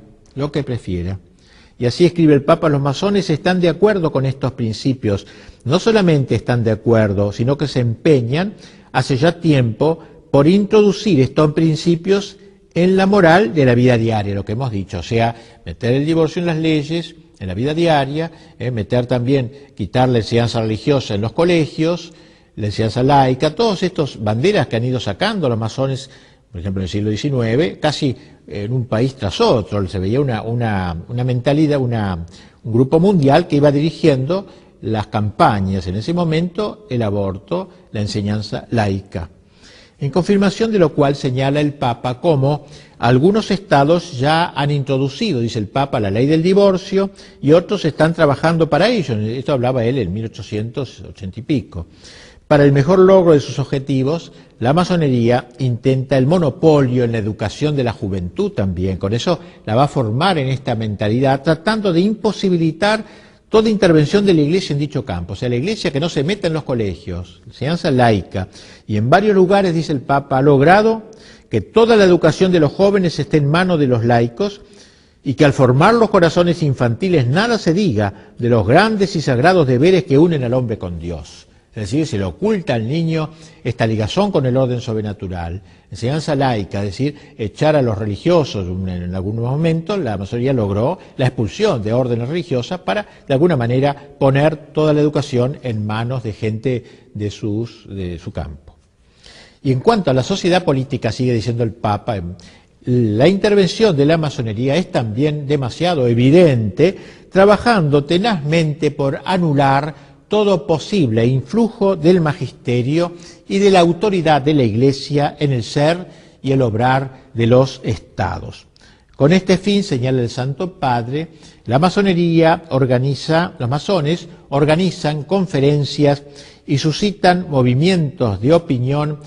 Y así escribe el Papa, los masones están de acuerdo con estos principios. No solamente están de acuerdo, sino que se empeñan, hace ya tiempo, por introducir estos principios en la moral de la vida diaria, lo que hemos dicho, o sea, meter el divorcio en las leyes, en la vida diaria, meter también, quitar la enseñanza religiosa en los colegios, la enseñanza laica, todas estas banderas que han ido sacando los masones por ejemplo en el siglo XIX, casi en un país tras otro, se veía una mentalidad, un grupo mundial que iba dirigiendo las campañas, en ese momento el aborto, la enseñanza laica. En confirmación de lo cual señala el Papa cómo algunos estados ya han introducido, dice el Papa, la ley del divorcio y otros están trabajando para ello. Esto hablaba él en 1880 y pico. Para el mejor logro de sus objetivos, la masonería intenta el monopolio en la educación de la juventud también. Con eso la va a formar en esta mentalidad, tratando de imposibilitar toda intervención de la Iglesia en dicho campo. O sea, la Iglesia que no se meta en los colegios, enseñanza laica. Y en varios lugares, dice el Papa, ha logrado que toda la educación de los jóvenes esté en manos de los laicos y que al formar los corazones infantiles nada se diga de los grandes y sagrados deberes que unen al hombre con Dios. Es decir, se le oculta al niño esta ligazón con el orden sobrenatural. Enseñanza laica, es decir, echar a los religiosos. En algunos momentos la masonería logró la expulsión de órdenes religiosas para, de alguna manera, poner toda la educación en manos de gente de su campo. Y en cuanto a la sociedad política, sigue diciendo el Papa, la intervención de la masonería es también demasiado evidente, trabajando tenazmente por anular todo posible influjo del magisterio y de la autoridad de la Iglesia en el ser y el obrar de los estados. Con este fin, señala el Santo Padre, la masonería los masones organizan conferencias y suscitan movimientos de opinión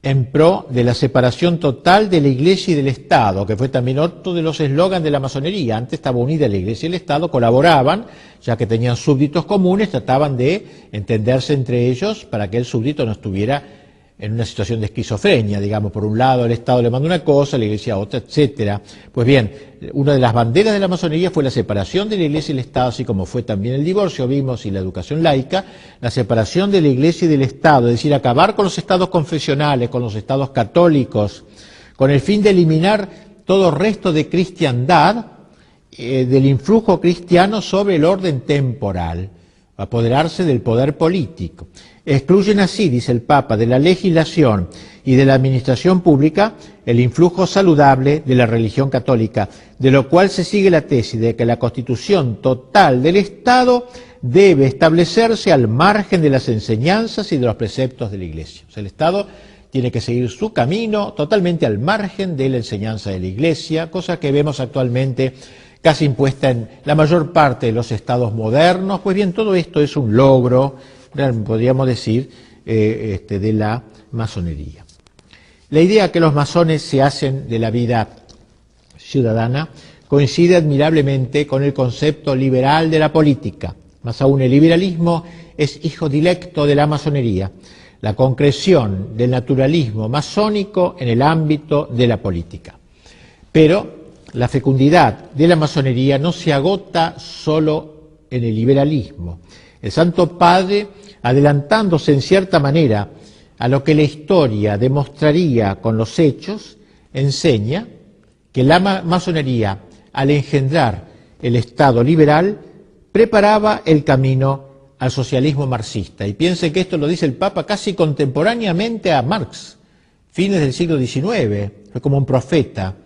en pro de la separación total de la Iglesia y del Estado, que fue también otro de los eslogans de la masonería. Antes estaba unida la Iglesia y el Estado, colaboraban, ya que tenían súbditos comunes, trataban de entenderse entre ellos para que el súbdito no estuviera en una situación de esquizofrenia, digamos, por un lado el Estado le manda una cosa, la Iglesia otra, etcétera. Pues bien, una de las banderas de la masonería fue la separación de la Iglesia y el Estado, así como fue también el divorcio, vimos, y la educación laica, la separación de la Iglesia y del Estado, es decir, acabar con los estados confesionales, con los estados católicos, con el fin de eliminar todo resto de cristiandad, del influjo cristiano sobre el orden temporal, apoderarse del poder político. Excluyen así, dice el Papa, de la legislación y de la administración pública el influjo saludable de la religión católica, de lo cual se sigue la tesis de que la constitución total del Estado debe establecerse al margen de las enseñanzas y de los preceptos de la Iglesia. O sea, el Estado tiene que seguir su camino totalmente al margen de la enseñanza de la Iglesia, cosa que vemos actualmente casi impuesta en la mayor parte de los estados modernos. Pues bien, todo esto es un logro, podríamos decir, de la masonería. La idea que los masones se hacen de la vida ciudadana coincide admirablemente con el concepto liberal de la política. Más aún, el liberalismo es hijo directo de la masonería, la concreción del naturalismo masónico en el ámbito de la política. Pero la fecundidad de la masonería no se agota solo en el liberalismo. El Santo Padre, adelantándose en cierta manera a lo que la historia demostraría con los hechos, enseña que la masonería, al engendrar el Estado liberal, preparaba el camino al socialismo marxista. Y piensen que esto lo dice el Papa casi contemporáneamente a Marx, fines del siglo XIX, fue como un profeta.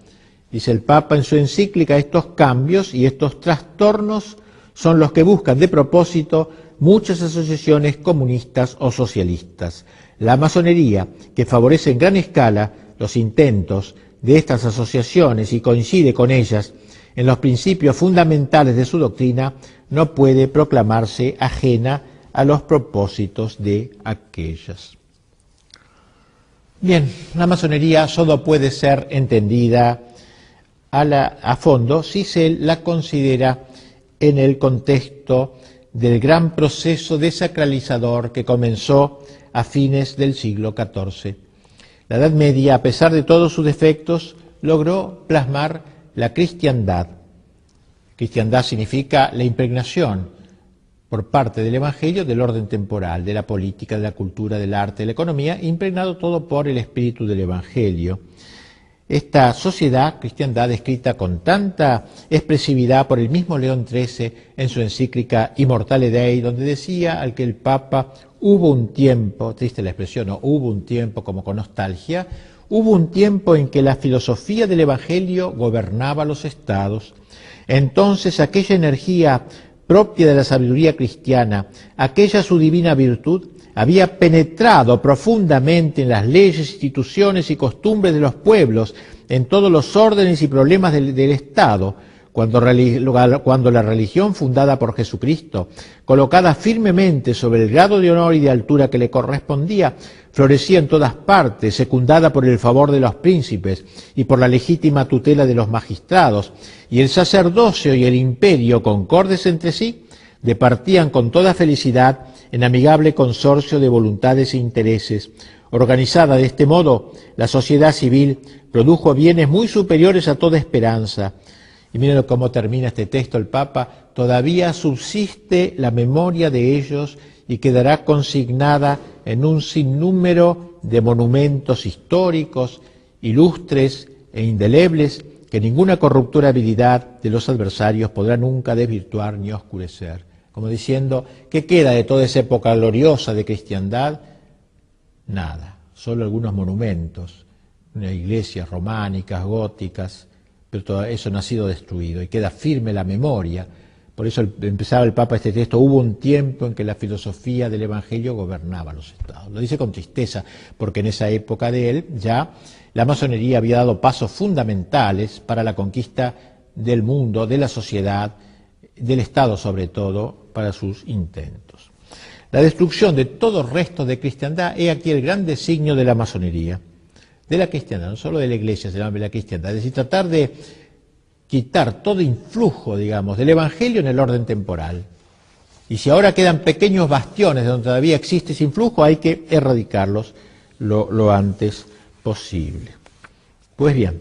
Dice el Papa en su encíclica, estos cambios y estos trastornos son los que buscan de propósito muchas asociaciones comunistas o socialistas. La masonería, que favorece en gran escala los intentos de estas asociaciones y coincide con ellas en los principios fundamentales de su doctrina, no puede proclamarse ajena a los propósitos de aquellas. Bien, la masonería solo puede ser entendida a fondo si se la considera en el contexto del gran proceso desacralizador que comenzó a fines del siglo XIV. La Edad Media, a pesar de todos sus defectos, logró plasmar la cristiandad. Cristiandad significa la impregnación por parte del Evangelio del orden temporal, de la política, de la cultura, del arte, de la economía, impregnado todo por el espíritu del Evangelio. Esta sociedad, cristiandad, descrita con tanta expresividad por el mismo León XIII en su encíclica Immortale Dei, donde decía al que el Papa hubo un tiempo, triste la expresión, no, hubo un tiempo como con nostalgia, Hubo un tiempo en que la filosofía del Evangelio gobernaba los estados. Entonces aquella energía propia de la sabiduría cristiana, aquella su divina virtud, había penetrado profundamente en las leyes, instituciones y costumbres de los pueblos, en todos los órdenes y problemas del Estado, cuando la religión fundada por Jesucristo, colocada firmemente sobre el grado de honor y de altura que le correspondía, florecía en todas partes, secundada por el favor de los príncipes y por la legítima tutela de los magistrados, y el sacerdocio y el imperio, concordes entre sí, departían con toda felicidad en amigable consorcio de voluntades e intereses. Organizada de este modo, la sociedad civil produjo bienes muy superiores a toda esperanza. Y miren cómo termina este texto el Papa: todavía subsiste la memoria de ellos y quedará consignada en un sinnúmero de monumentos históricos, ilustres e indelebles, que ninguna corruptora habilidad de los adversarios podrá nunca desvirtuar ni oscurecer. Como diciendo, ¿qué queda de toda esa época gloriosa de cristiandad? Nada, solo algunos monumentos, iglesias románicas, góticas, pero todo eso no ha sido destruido y queda firme la memoria. Por eso empezaba el Papa este texto: hubo un tiempo en que la filosofía del Evangelio gobernaba los estados. Lo dice con tristeza, porque en esa época de él ya la masonería había dado pasos fundamentales para la conquista del mundo, de la sociedad, del Estado sobre todo, para sus intentos. La destrucción de todo resto de cristiandad es aquí el gran designio de la masonería, de la cristiandad, no solo de la Iglesia, se llama de la cristiandad, es decir, tratar de quitar todo influjo, digamos, del Evangelio en el orden temporal. Y si ahora quedan pequeños bastiones donde todavía existe ese influjo, hay que erradicarlos lo antes posible. Pues bien,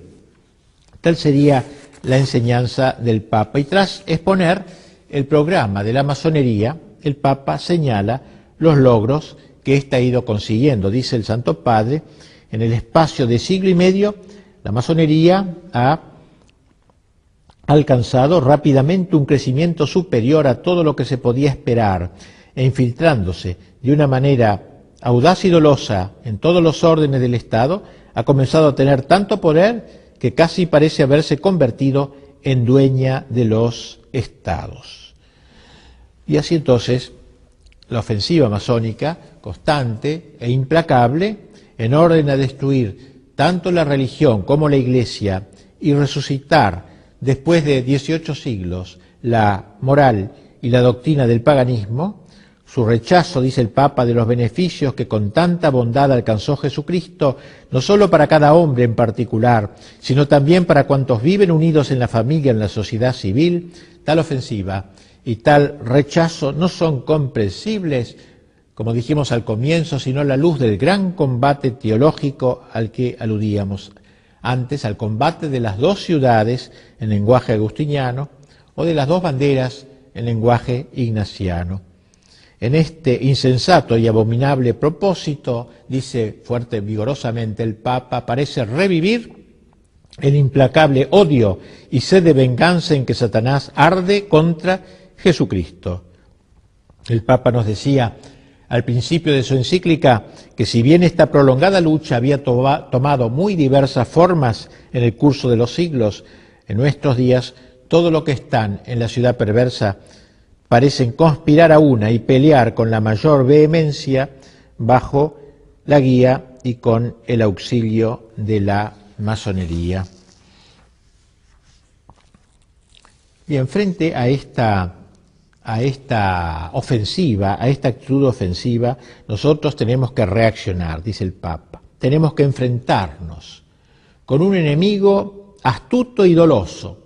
tal sería la enseñanza del Papa. Y tras exponer el programa de la masonería, el Papa señala los logros que ésta ha ido consiguiendo. Dice el Santo Padre: en el espacio de siglo y medio, la masonería ha alcanzado rápidamente un crecimiento superior a todo lo que se podía esperar, e infiltrándose de una manera audaz y dolosa en todos los órdenes del Estado, ha comenzado a tener tanto poder que casi parece haberse convertido en dueña de los estados. Y así entonces, la ofensiva masónica, constante e implacable, en orden a destruir tanto la religión como la Iglesia y resucitar, después de 18 siglos, la moral y la doctrina del paganismo, su rechazo, dice el Papa, de los beneficios que con tanta bondad alcanzó Jesucristo, no solo para cada hombre en particular, sino también para cuantos viven unidos en la familia, en la sociedad civil, tal ofensiva y tal rechazo no son comprensibles, como dijimos al comienzo, sino a la luz del gran combate teológico al que aludíamos antes, al combate de las dos ciudades en lenguaje agustiniano o de las dos banderas en lenguaje ignaciano. En este insensato y abominable propósito, dice fuerte, vigorosamente el Papa, parece revivir el implacable odio y sed de venganza en que Satanás arde contra Jesucristo. El Papa nos decía al principio de su encíclica que si bien esta prolongada lucha había tomado muy diversas formas en el curso de los siglos, en nuestros días todo lo que están en la ciudad perversa parecen conspirar a una y pelear con la mayor vehemencia bajo la guía y con el auxilio de la masonería. Bien, frente a esta ofensiva, a esta actitud ofensiva, nosotros tenemos que reaccionar, dice el Papa. Tenemos que enfrentarnos con un enemigo astuto y doloso.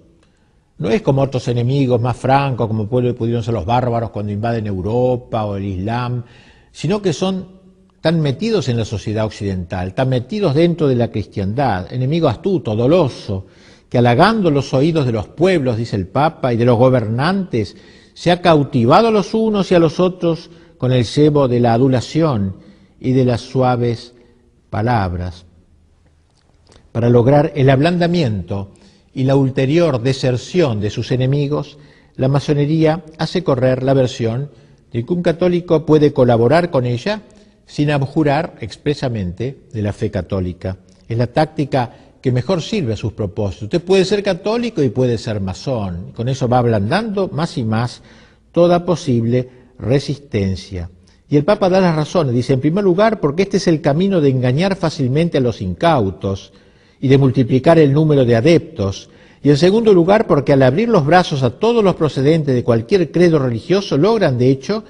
No es como otros enemigos más francos, como pudieron ser los bárbaros cuando invaden Europa o el Islam, sino que son tan metidos en la sociedad occidental, tan metidos dentro de la cristiandad, enemigo astuto, doloso, que halagando los oídos de los pueblos, dice el Papa, y de los gobernantes, se ha cautivado a los unos y a los otros con el cebo de la adulación y de las suaves palabras. Para lograr el ablandamiento y la ulterior deserción de sus enemigos, la masonería hace correr la versión de que un católico puede colaborar con ella sin abjurar expresamente de la fe católica. Es la táctica que mejor sirve a sus propósitos. Usted puede ser católico y puede ser masón. Con eso va ablandando más y más toda posible resistencia. Y el Papa da las razones. Dice, en primer lugar, porque este es el camino de engañar fácilmente a los incautos y de multiplicar el número de adeptos. Y en segundo lugar, porque al abrir los brazos a todos los procedentes de cualquier credo religioso, logran, de hecho,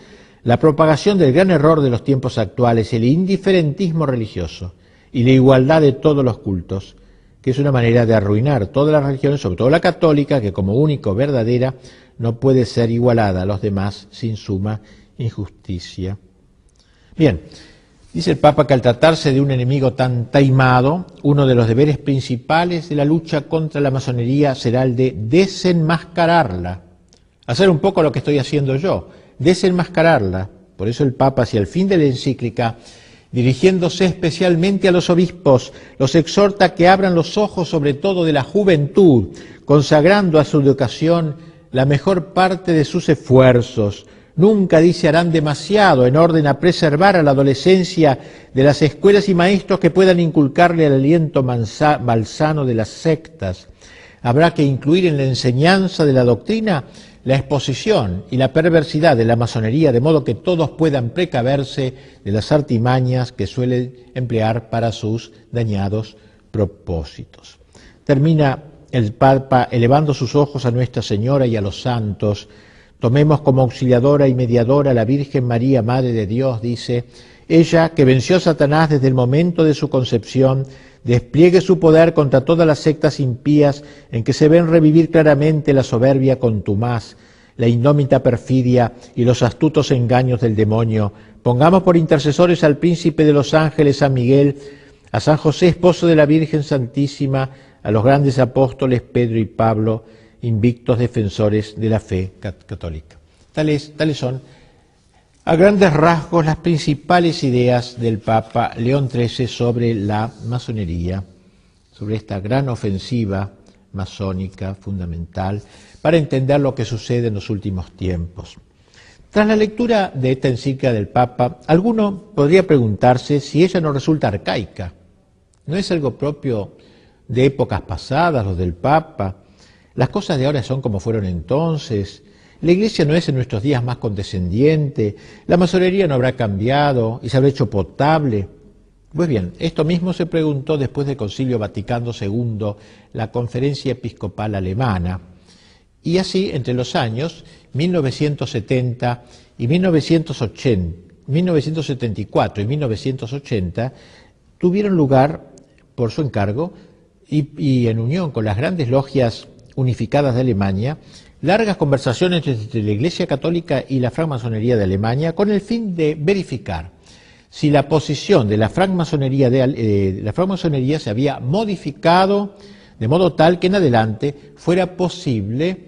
la propagación del gran error de los tiempos actuales, el indiferentismo religioso y la igualdad de todos los cultos, que es una manera de arruinar todas las religiones, sobre todo la católica, que como único verdadera no puede ser igualada a los demás sin suma injusticia. Bien, dice el Papa que al tratarse de un enemigo tan taimado, uno de los deberes principales de la lucha contra la masonería será el de desenmascararla, hacer un poco lo que estoy haciendo yo, desenmascararla. Por eso el Papa, hacia el fin de la encíclica, dirigiéndose especialmente a los obispos, los exhorta a que abran los ojos sobre todo de la juventud, consagrando a su educación la mejor parte de sus esfuerzos. Nunca, dice, harán demasiado en orden a preservar a la adolescencia de las escuelas y maestros que puedan inculcarle el aliento malsano de las sectas. Habrá que incluir en la enseñanza de la doctrina la exposición y la perversidad de la masonería, de modo que todos puedan precaverse de las artimañas que suelen emplear para sus dañados propósitos. Termina el Papa elevando sus ojos a Nuestra Señora y a los santos. Tomemos como auxiliadora y mediadora a la Virgen María, Madre de Dios, dice, ella que venció a Satanás desde el momento de su concepción, despliegue su poder contra todas las sectas impías en que se ven revivir claramente la soberbia contumaz, la indómita perfidia y los astutos engaños del demonio. Pongamos por intercesores al príncipe de los ángeles, San Miguel, a San José, esposo de la Virgen Santísima, a los grandes apóstoles Pedro y Pablo, invictos defensores de la fe católica. Tales son, a grandes rasgos, las principales ideas del Papa León XIII sobre la masonería, sobre esta gran ofensiva masónica fundamental para entender lo que sucede en los últimos tiempos. Tras la lectura de esta encíclica del Papa, alguno podría preguntarse si ella no resulta arcaica. ¿No es algo propio de épocas pasadas, los del Papa? Las cosas de ahora son como fueron entonces. La Iglesia no es en nuestros días más condescendiente. La masonería no habrá cambiado y se habrá hecho potable. Pues bien, esto mismo se preguntó después del Concilio Vaticano II, la Conferencia Episcopal Alemana. Y así, entre los años 1970 y 1974 y 1980, tuvieron lugar, por su encargo, y en unión con las grandes logias unificadas de Alemania, largas conversaciones entre la Iglesia Católica y la francmasonería de Alemania con el fin de verificar si la posición de la francmasonería se había modificado de modo tal que en adelante fuera posible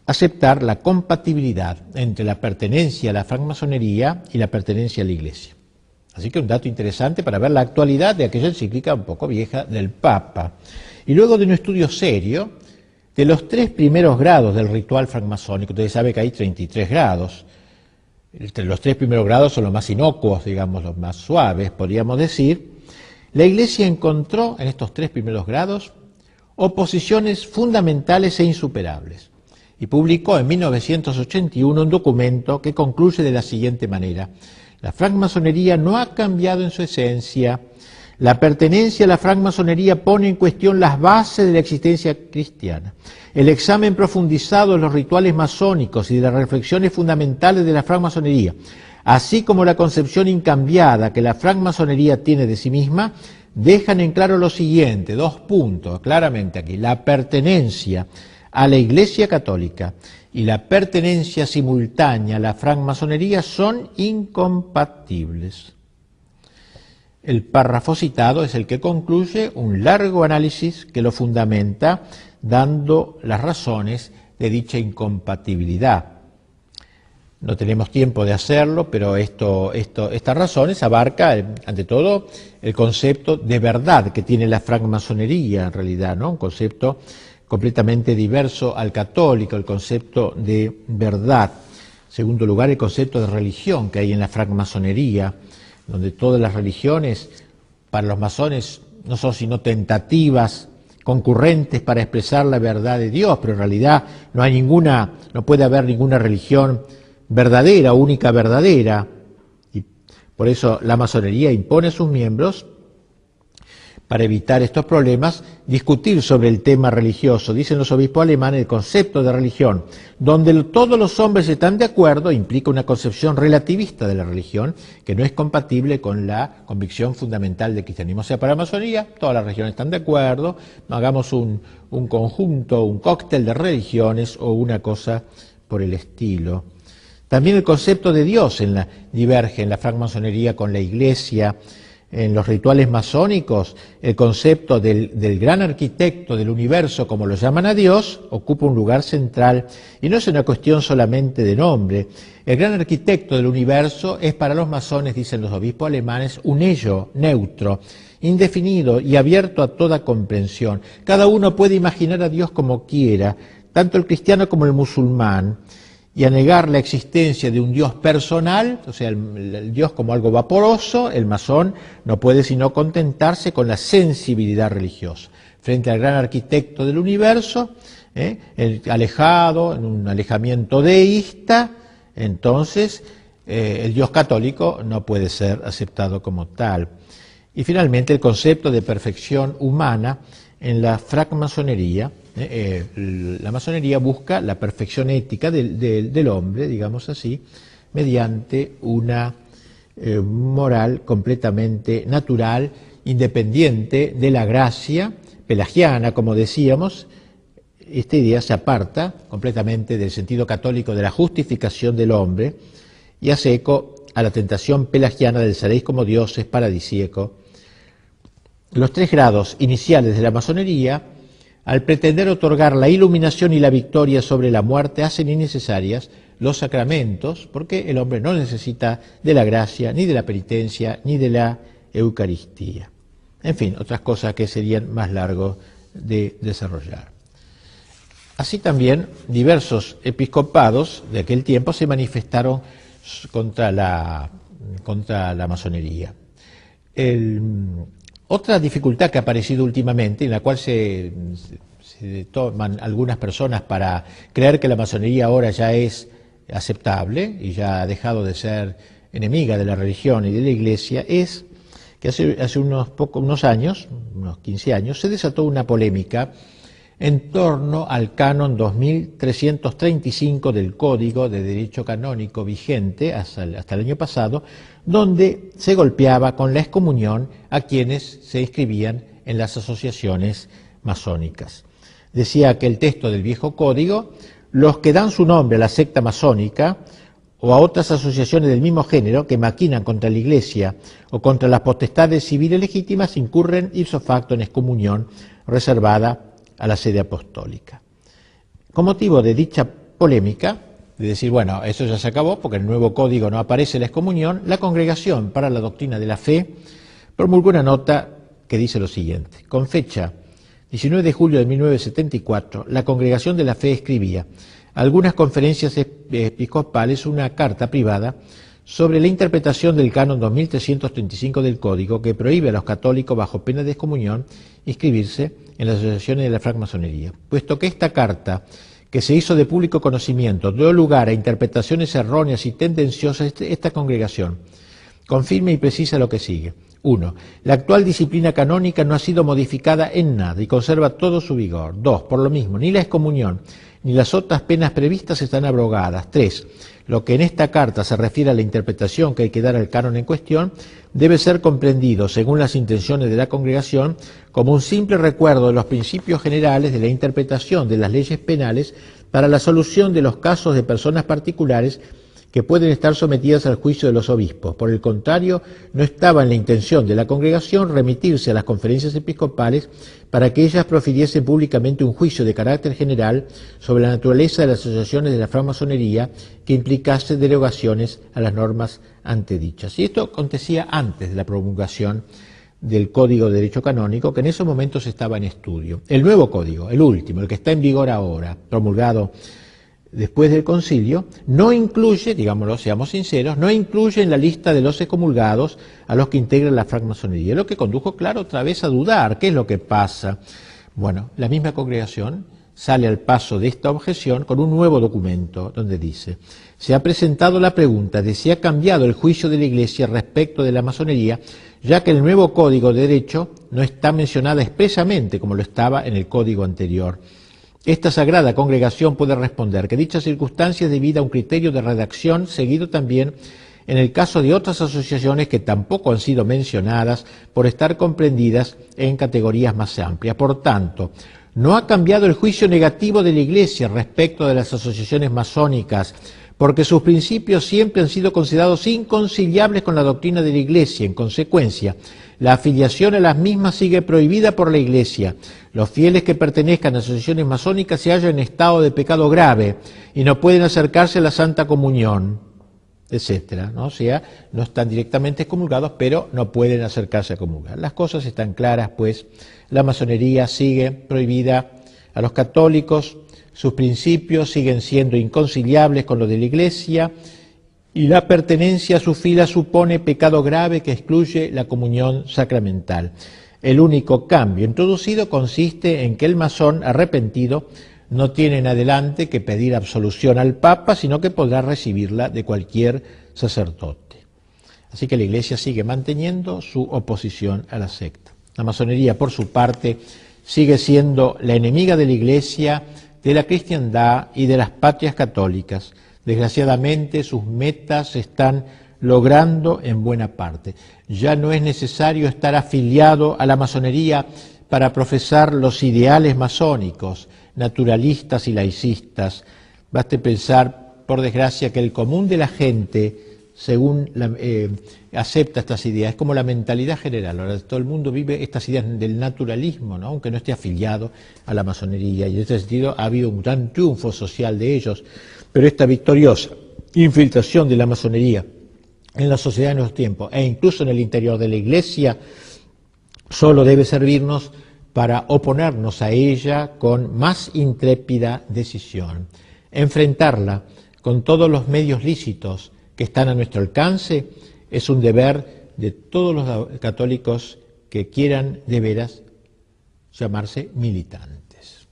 aceptar la compatibilidad entre la pertenencia a la francmasonería y la pertenencia a la Iglesia. Así que un dato interesante para ver la actualidad de aquella encíclica un poco vieja del Papa. Y luego de un estudio serio de los 3 primeros grados del ritual francmasónico, ustedes saben que hay 33 grados. Los 3 primeros grados son los más inocuos, digamos, los más suaves, podríamos decir. La Iglesia encontró en estos 3 primeros grados oposiciones fundamentales e insuperables. Y publicó en 1981 un documento que concluye de la siguiente manera. La francmasonería no ha cambiado en su esencia. La pertenencia a la francmasonería pone en cuestión las bases de la existencia cristiana. El examen profundizado de los rituales masónicos y de las reflexiones fundamentales de la francmasonería, así como la concepción incambiada que la francmasonería tiene de sí misma, dejan en claro lo siguiente, 2 puntos, claramente aquí. La pertenencia a la Iglesia Católica y la pertenencia simultánea a la francmasonería son incompatibles. El párrafo citado es el que concluye un largo análisis que lo fundamenta dando las razones de dicha incompatibilidad. No tenemos tiempo de hacerlo, pero estas razones abarcan, ante todo, el concepto de verdad que tiene la francmasonería, en realidad, ¿no? Un concepto completamente diverso al católico, el concepto de verdad. En segundo lugar, el concepto de religión que hay en la francmasonería, donde todas las religiones, para los masones, no son sino tentativas concurrentes para expresar la verdad de Dios, pero en realidad no puede haber ninguna religión verdadera, única verdadera. Y por eso la masonería impone a sus miembros, para evitar estos problemas, discutir sobre el tema religioso. Dicen los obispos alemanes, el concepto de religión, donde todos los hombres están de acuerdo, implica una concepción relativista de la religión, que no es compatible con la convicción fundamental del cristianismo. O sea, para la masonería, todas las religiones están de acuerdo, no hagamos un conjunto, un cóctel de religiones o una cosa por el estilo. También el concepto de Dios diverge en la francmasonería con la Iglesia. En los rituales masónicos, el concepto del gran arquitecto del universo, como lo llaman a Dios, ocupa un lugar central y no es una cuestión solamente de nombre. El gran arquitecto del universo es para los masones, dicen los obispos alemanes, un ello neutro, indefinido y abierto a toda comprensión. Cada uno puede imaginar a Dios como quiera, tanto el cristiano como el musulmán, y a negar la existencia de un Dios personal, o sea, el Dios como algo vaporoso, el masón no puede sino contentarse con la sensibilidad religiosa. Frente al gran arquitecto del universo, alejado, en un alejamiento deísta, entonces el Dios católico no puede ser aceptado como tal. Y finalmente el concepto de perfección humana en la francmasonería. La masonería busca la perfección ética del hombre, digamos así, mediante una moral completamente natural, independiente de la gracia pelagiana, como decíamos. Esta idea se aparta completamente del sentido católico de la justificación del hombre y hace eco a la tentación pelagiana del seréis como dioses paradisíaco. Los 3 grados iniciales de la masonería, al pretender otorgar la iluminación y la victoria sobre la muerte, hacen innecesarias los sacramentos, porque el hombre no necesita de la gracia, ni de la penitencia, ni de la Eucaristía. En fin, otras cosas que serían más largos de desarrollar. Así también, diversos episcopados de aquel tiempo se manifestaron contra la masonería. Otra dificultad que ha aparecido últimamente, en la cual se toman algunas personas para creer que la masonería ahora ya es aceptable y ya ha dejado de ser enemiga de la religión y de la Iglesia, es que hace unos años, unos 15 años, se desató una polémica en torno al canon 2335 del Código de Derecho Canónico vigente hasta el año pasado, donde se golpeaba con la excomunión a quienes se inscribían en las asociaciones masónicas. Decía que el texto del viejo código, los que dan su nombre a la secta masónica o a otras asociaciones del mismo género que maquinan contra la Iglesia o contra las potestades civiles legítimas, incurren ipso facto en excomunión reservada a la sede apostólica. Con motivo de dicha polémica, de decir, bueno, eso ya se acabó porque en el nuevo código no aparece la excomunión, la Congregación para la Doctrina de la Fe promulgó una nota que dice lo siguiente: con fecha 19 de julio de 1974, la Congregación de la Fe escribía a algunas conferencias episcopales una carta privada sobre la interpretación del canon 2335 del Código, que prohíbe a los católicos bajo pena de excomunión inscribirse en las asociaciones de la francmasonería. Puesto que esta carta, que se hizo de público conocimiento, dio lugar a interpretaciones erróneas y tendenciosas, esta congregación confirma y precisa lo que sigue. 1. La actual disciplina canónica no ha sido modificada en nada y conserva todo su vigor. 2. Por lo mismo, ni la excomunión ni las otras penas previstas están abrogadas. 3. Lo que en esta carta se refiere a la interpretación que hay que dar al canon en cuestión debe ser comprendido, según las intenciones de la congregación, como un simple recuerdo de los principios generales de la interpretación de las leyes penales para la solución de los casos de personas particulares que pueden estar sometidas al juicio de los obispos. Por el contrario, no estaba en la intención de la congregación remitirse a las conferencias episcopales para que ellas profiriesen públicamente un juicio de carácter general sobre la naturaleza de las asociaciones de la francmasonería que implicase derogaciones a las normas antedichas. Y esto acontecía antes de la promulgación del Código de Derecho Canónico, que en esos momentos estaba en estudio. El nuevo código, el último, el que está en vigor ahora, promulgado después del concilio, no incluye, digámoslo, seamos sinceros, no incluye en la lista de los excomulgados a los que integran la francmasonería, lo que condujo, claro, otra vez a dudar. ¿Qué es lo que pasa? Bueno, la misma congregación sale al paso de esta objeción con un nuevo documento donde dice: se ha presentado la pregunta de si ha cambiado el juicio de la Iglesia respecto de la masonería, ya que el nuevo Código de Derecho no está mencionada expresamente como lo estaba en el Código anterior. Esta sagrada congregación puede responder que dicha circunstancia es debida a un criterio de redacción seguido también en el caso de otras asociaciones que tampoco han sido mencionadas por estar comprendidas en categorías más amplias. Por tanto, no ha cambiado el juicio negativo de la Iglesia respecto de las asociaciones masónicas, porque sus principios siempre han sido considerados inconciliables con la doctrina de la Iglesia. En consecuencia, la afiliación a las mismas sigue prohibida por la Iglesia. Los fieles que pertenezcan a asociaciones masónicas se hallan en estado de pecado grave y no pueden acercarse a la Santa Comunión, etcétera, ¿no? O sea, no están directamente excomulgados, pero no pueden acercarse a comulgar. Las cosas están claras, pues la masonería sigue prohibida a los católicos, sus principios siguen siendo inconciliables con los de la Iglesia y la pertenencia a su fila supone pecado grave que excluye la comunión sacramental. El único cambio introducido consiste en que el masón arrepentido no tiene en adelante que pedir absolución al Papa, sino que podrá recibirla de cualquier sacerdote. Así que la Iglesia sigue manteniendo su oposición a la secta. La masonería, por su parte, sigue siendo la enemiga de la Iglesia, de la cristiandad y de las patrias católicas. Desgraciadamente, sus metas se están logrando en buena parte. Ya no es necesario estar afiliado a la masonería para profesar los ideales masónicos, naturalistas y laicistas. Baste pensar, por desgracia, que el común de la gente, según acepta estas ideas, es como la mentalidad general. Ahora todo el mundo vive estas ideas del naturalismo, ¿no? Aunque no esté afiliado a la masonería, y en ese sentido ha habido un gran triunfo social de ellos, pero esta victoriosa infiltración de la masonería en la sociedad de nuestros tiempos e incluso en el interior de la Iglesia solo debe servirnos para oponernos a ella con más intrépida decisión, enfrentarla con todos los medios lícitos que están a nuestro alcance. Es un deber de todos los católicos que quieran de veras llamarse militantes.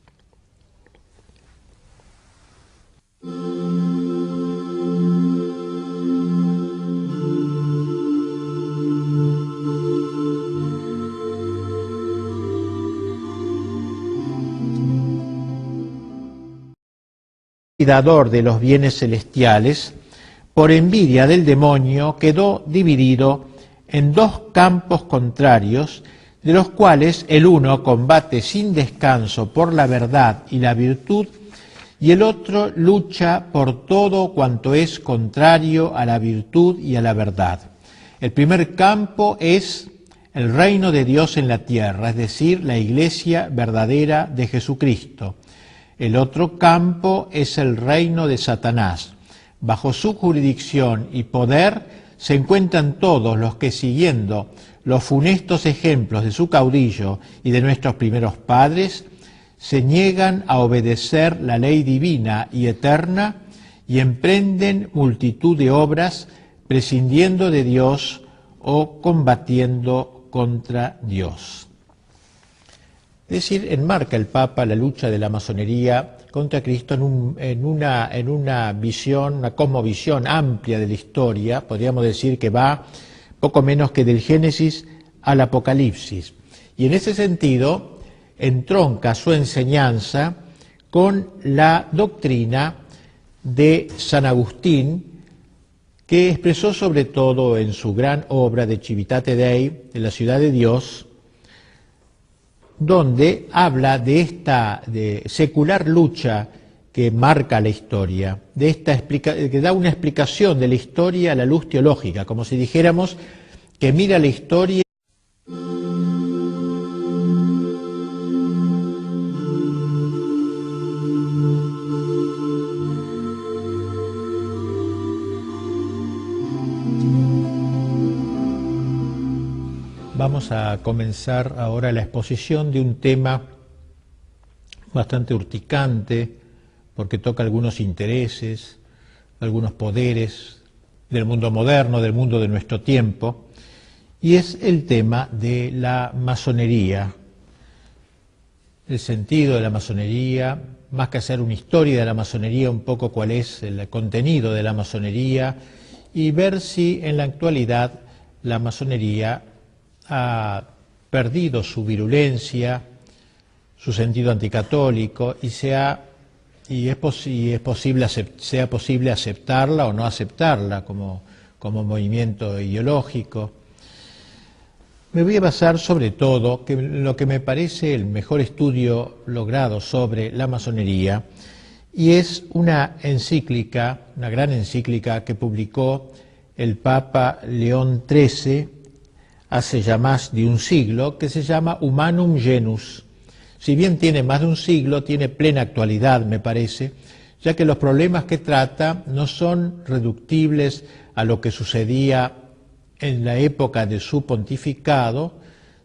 Cuidador de los bienes celestiales, por envidia del demonio, quedó dividido en dos campos contrarios, de los cuales el uno combate sin descanso por la verdad y la virtud, y el otro lucha por todo cuanto es contrario a la virtud y a la verdad. El primer campo es el reino de Dios en la tierra, es decir, la Iglesia verdadera de Jesucristo. El otro campo es el reino de Satanás. Bajo su jurisdicción y poder se encuentran todos los que, siguiendo los funestos ejemplos de su caudillo y de nuestros primeros padres, se niegan a obedecer la ley divina y eterna y emprenden multitud de obras prescindiendo de Dios o combatiendo contra Dios. Es decir, enmarca el Papa la lucha de la masonería contra Cristo en una visión, una cosmovisión amplia de la historia. Podríamos decir que va poco menos que del Génesis al Apocalipsis. Y en ese sentido entronca su enseñanza con la doctrina de San Agustín, que expresó sobre todo en su gran obra de Civitate Dei, de la ciudad de Dios, donde habla de esta secular lucha que marca la historia, que da una explicación de la historia a la luz teológica, como si dijéramos que mira la historia. Vamos a comenzar ahora la exposición de un tema bastante urticante, porque toca algunos intereses, algunos poderes del mundo moderno, del mundo de nuestro tiempo, y es el tema de la masonería, el sentido de la masonería, más que hacer una historia de la masonería, un poco cuál es el contenido de la masonería y ver si en la actualidad la masonería ha perdido su virulencia, su sentido anticatólico y sea posible aceptarla o no aceptarla como movimiento ideológico. Me voy a basar sobre todo en lo que me parece el mejor estudio logrado sobre la masonería, y es una encíclica, una gran encíclica que publicó el Papa León XIII hace ya más de un siglo, que se llama Humanum Genus. Si bien tiene más de un siglo, tiene plena actualidad, me parece, ya que los problemas que trata no son reductibles a lo que sucedía en la época de su pontificado,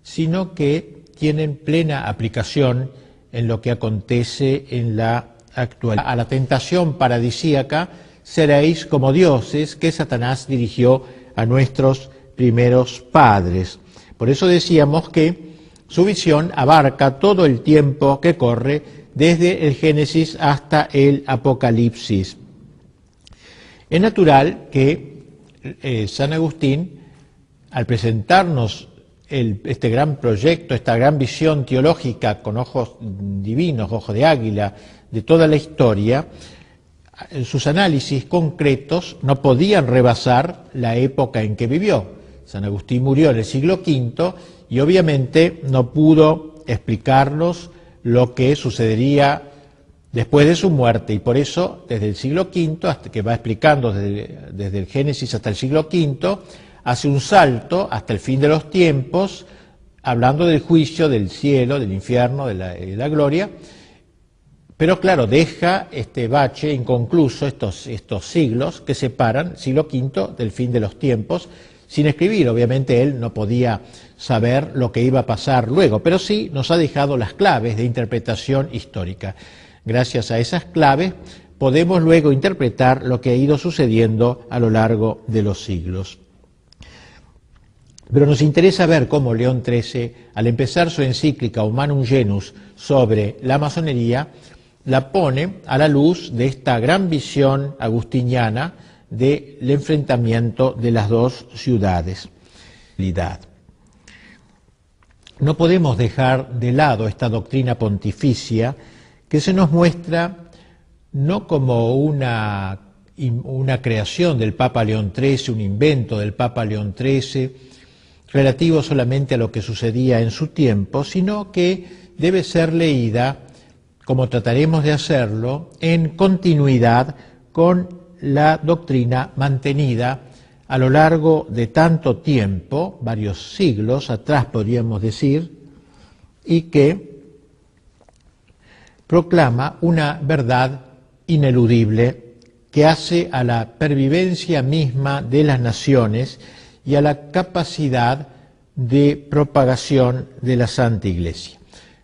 sino que tienen plena aplicación en lo que acontece en la actualidad. A la tentación paradisíaca, seréis como dioses, que Satanás dirigió a nuestros primeros padres. Por eso decíamos que su visión abarca todo el tiempo que corre desde el Génesis hasta el Apocalipsis. Es natural que San Agustín, al presentarnos este gran proyecto, esta gran visión teológica con ojos divinos, ojos de águila, de toda la historia, sus análisis concretos no podían rebasar la época en que vivió. San Agustín murió en el siglo V y obviamente no pudo explicarnos lo que sucedería después de su muerte, y por eso desde el siglo V, hasta que va explicando desde el Génesis hasta el siglo V, hace un salto hasta el fin de los tiempos, hablando del juicio, del cielo, del infierno, de la gloria, pero claro, deja este bache inconcluso, estos siglos que separan siglo V del fin de los tiempos, sin escribir. Obviamente él no podía saber lo que iba a pasar luego, pero sí nos ha dejado las claves de interpretación histórica. Gracias a esas claves podemos luego interpretar lo que ha ido sucediendo a lo largo de los siglos. Pero nos interesa ver cómo León XIII, al empezar su encíclica Humanum Genus sobre la masonería, la pone a la luz de esta gran visión agustiniana del enfrentamiento de las dos ciudades. No podemos dejar de lado esta doctrina pontificia que se nos muestra no como una creación del Papa León XIII, un invento del Papa León XIII, relativo solamente a lo que sucedía en su tiempo, sino que debe ser leída, como trataremos de hacerlo, en continuidad con la doctrina mantenida a lo largo de tanto tiempo, varios siglos atrás podríamos decir, y que proclama una verdad ineludible que hace a la pervivencia misma de las naciones y a la capacidad de propagación de la Santa Iglesia.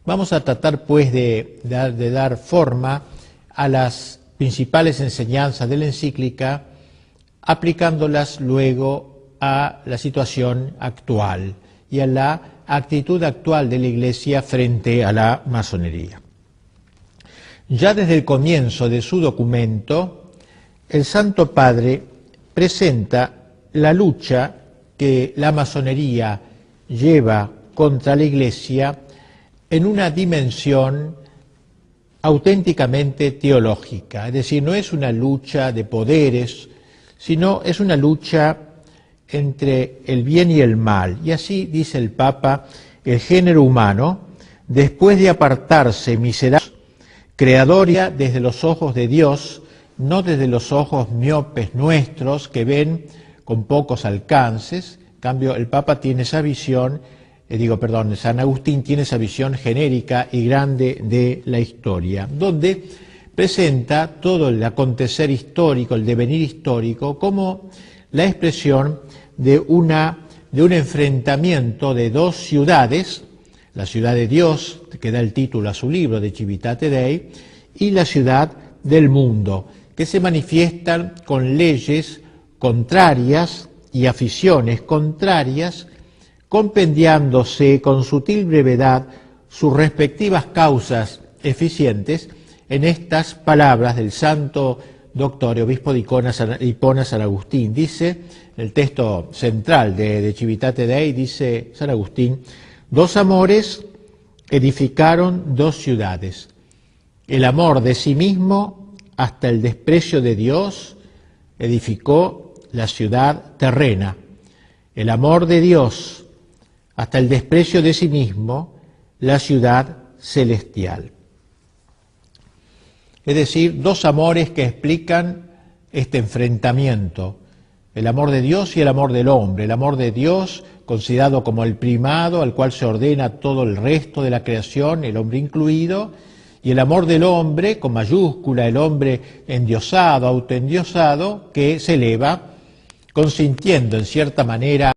Vamos a tratar pues de dar forma a las principales enseñanzas de la encíclica, aplicándolas luego a la situación actual y a la actitud actual de la Iglesia frente a la masonería. Ya desde el comienzo de su documento, el Santo Padre presenta la lucha que la masonería lleva contra la Iglesia en una dimensión auténticamente teológica, es decir, no es una lucha de poderes, sino es una lucha entre el bien y el mal. Y así dice el Papa: el género humano, después de apartarse miserable, creadoria desde los ojos de Dios, no desde los ojos miopes nuestros que ven con pocos alcances. En cambio, el Papa tiene esa visión, San Agustín tiene esa visión genérica y grande de la historia, donde presenta todo el acontecer histórico, el devenir histórico, como la expresión de un enfrentamiento de dos ciudades, la ciudad de Dios, que da el título a su libro, de Civitate Dei, y la ciudad del mundo, que se manifiestan con leyes contrarias y aficiones contrarias, compendiándose con sutil brevedad sus respectivas causas eficientes en estas palabras del santo doctor y obispo de Hipona, San Agustín. Dice, el texto central de Civitate Dei, dice San Agustín: dos amores edificaron dos ciudades, el amor de sí mismo hasta el desprecio de Dios edificó la ciudad terrena, el amor de Dios hasta el desprecio de sí mismo la ciudad celestial. Es decir, dos amores que explican este enfrentamiento, el amor de Dios y el amor del hombre. El amor de Dios, considerado como el primado, al cual se ordena todo el resto de la creación, el hombre incluido, y el amor del hombre, con mayúscula, el hombre endiosado, autoendiosado, que se eleva, consintiendo en cierta manera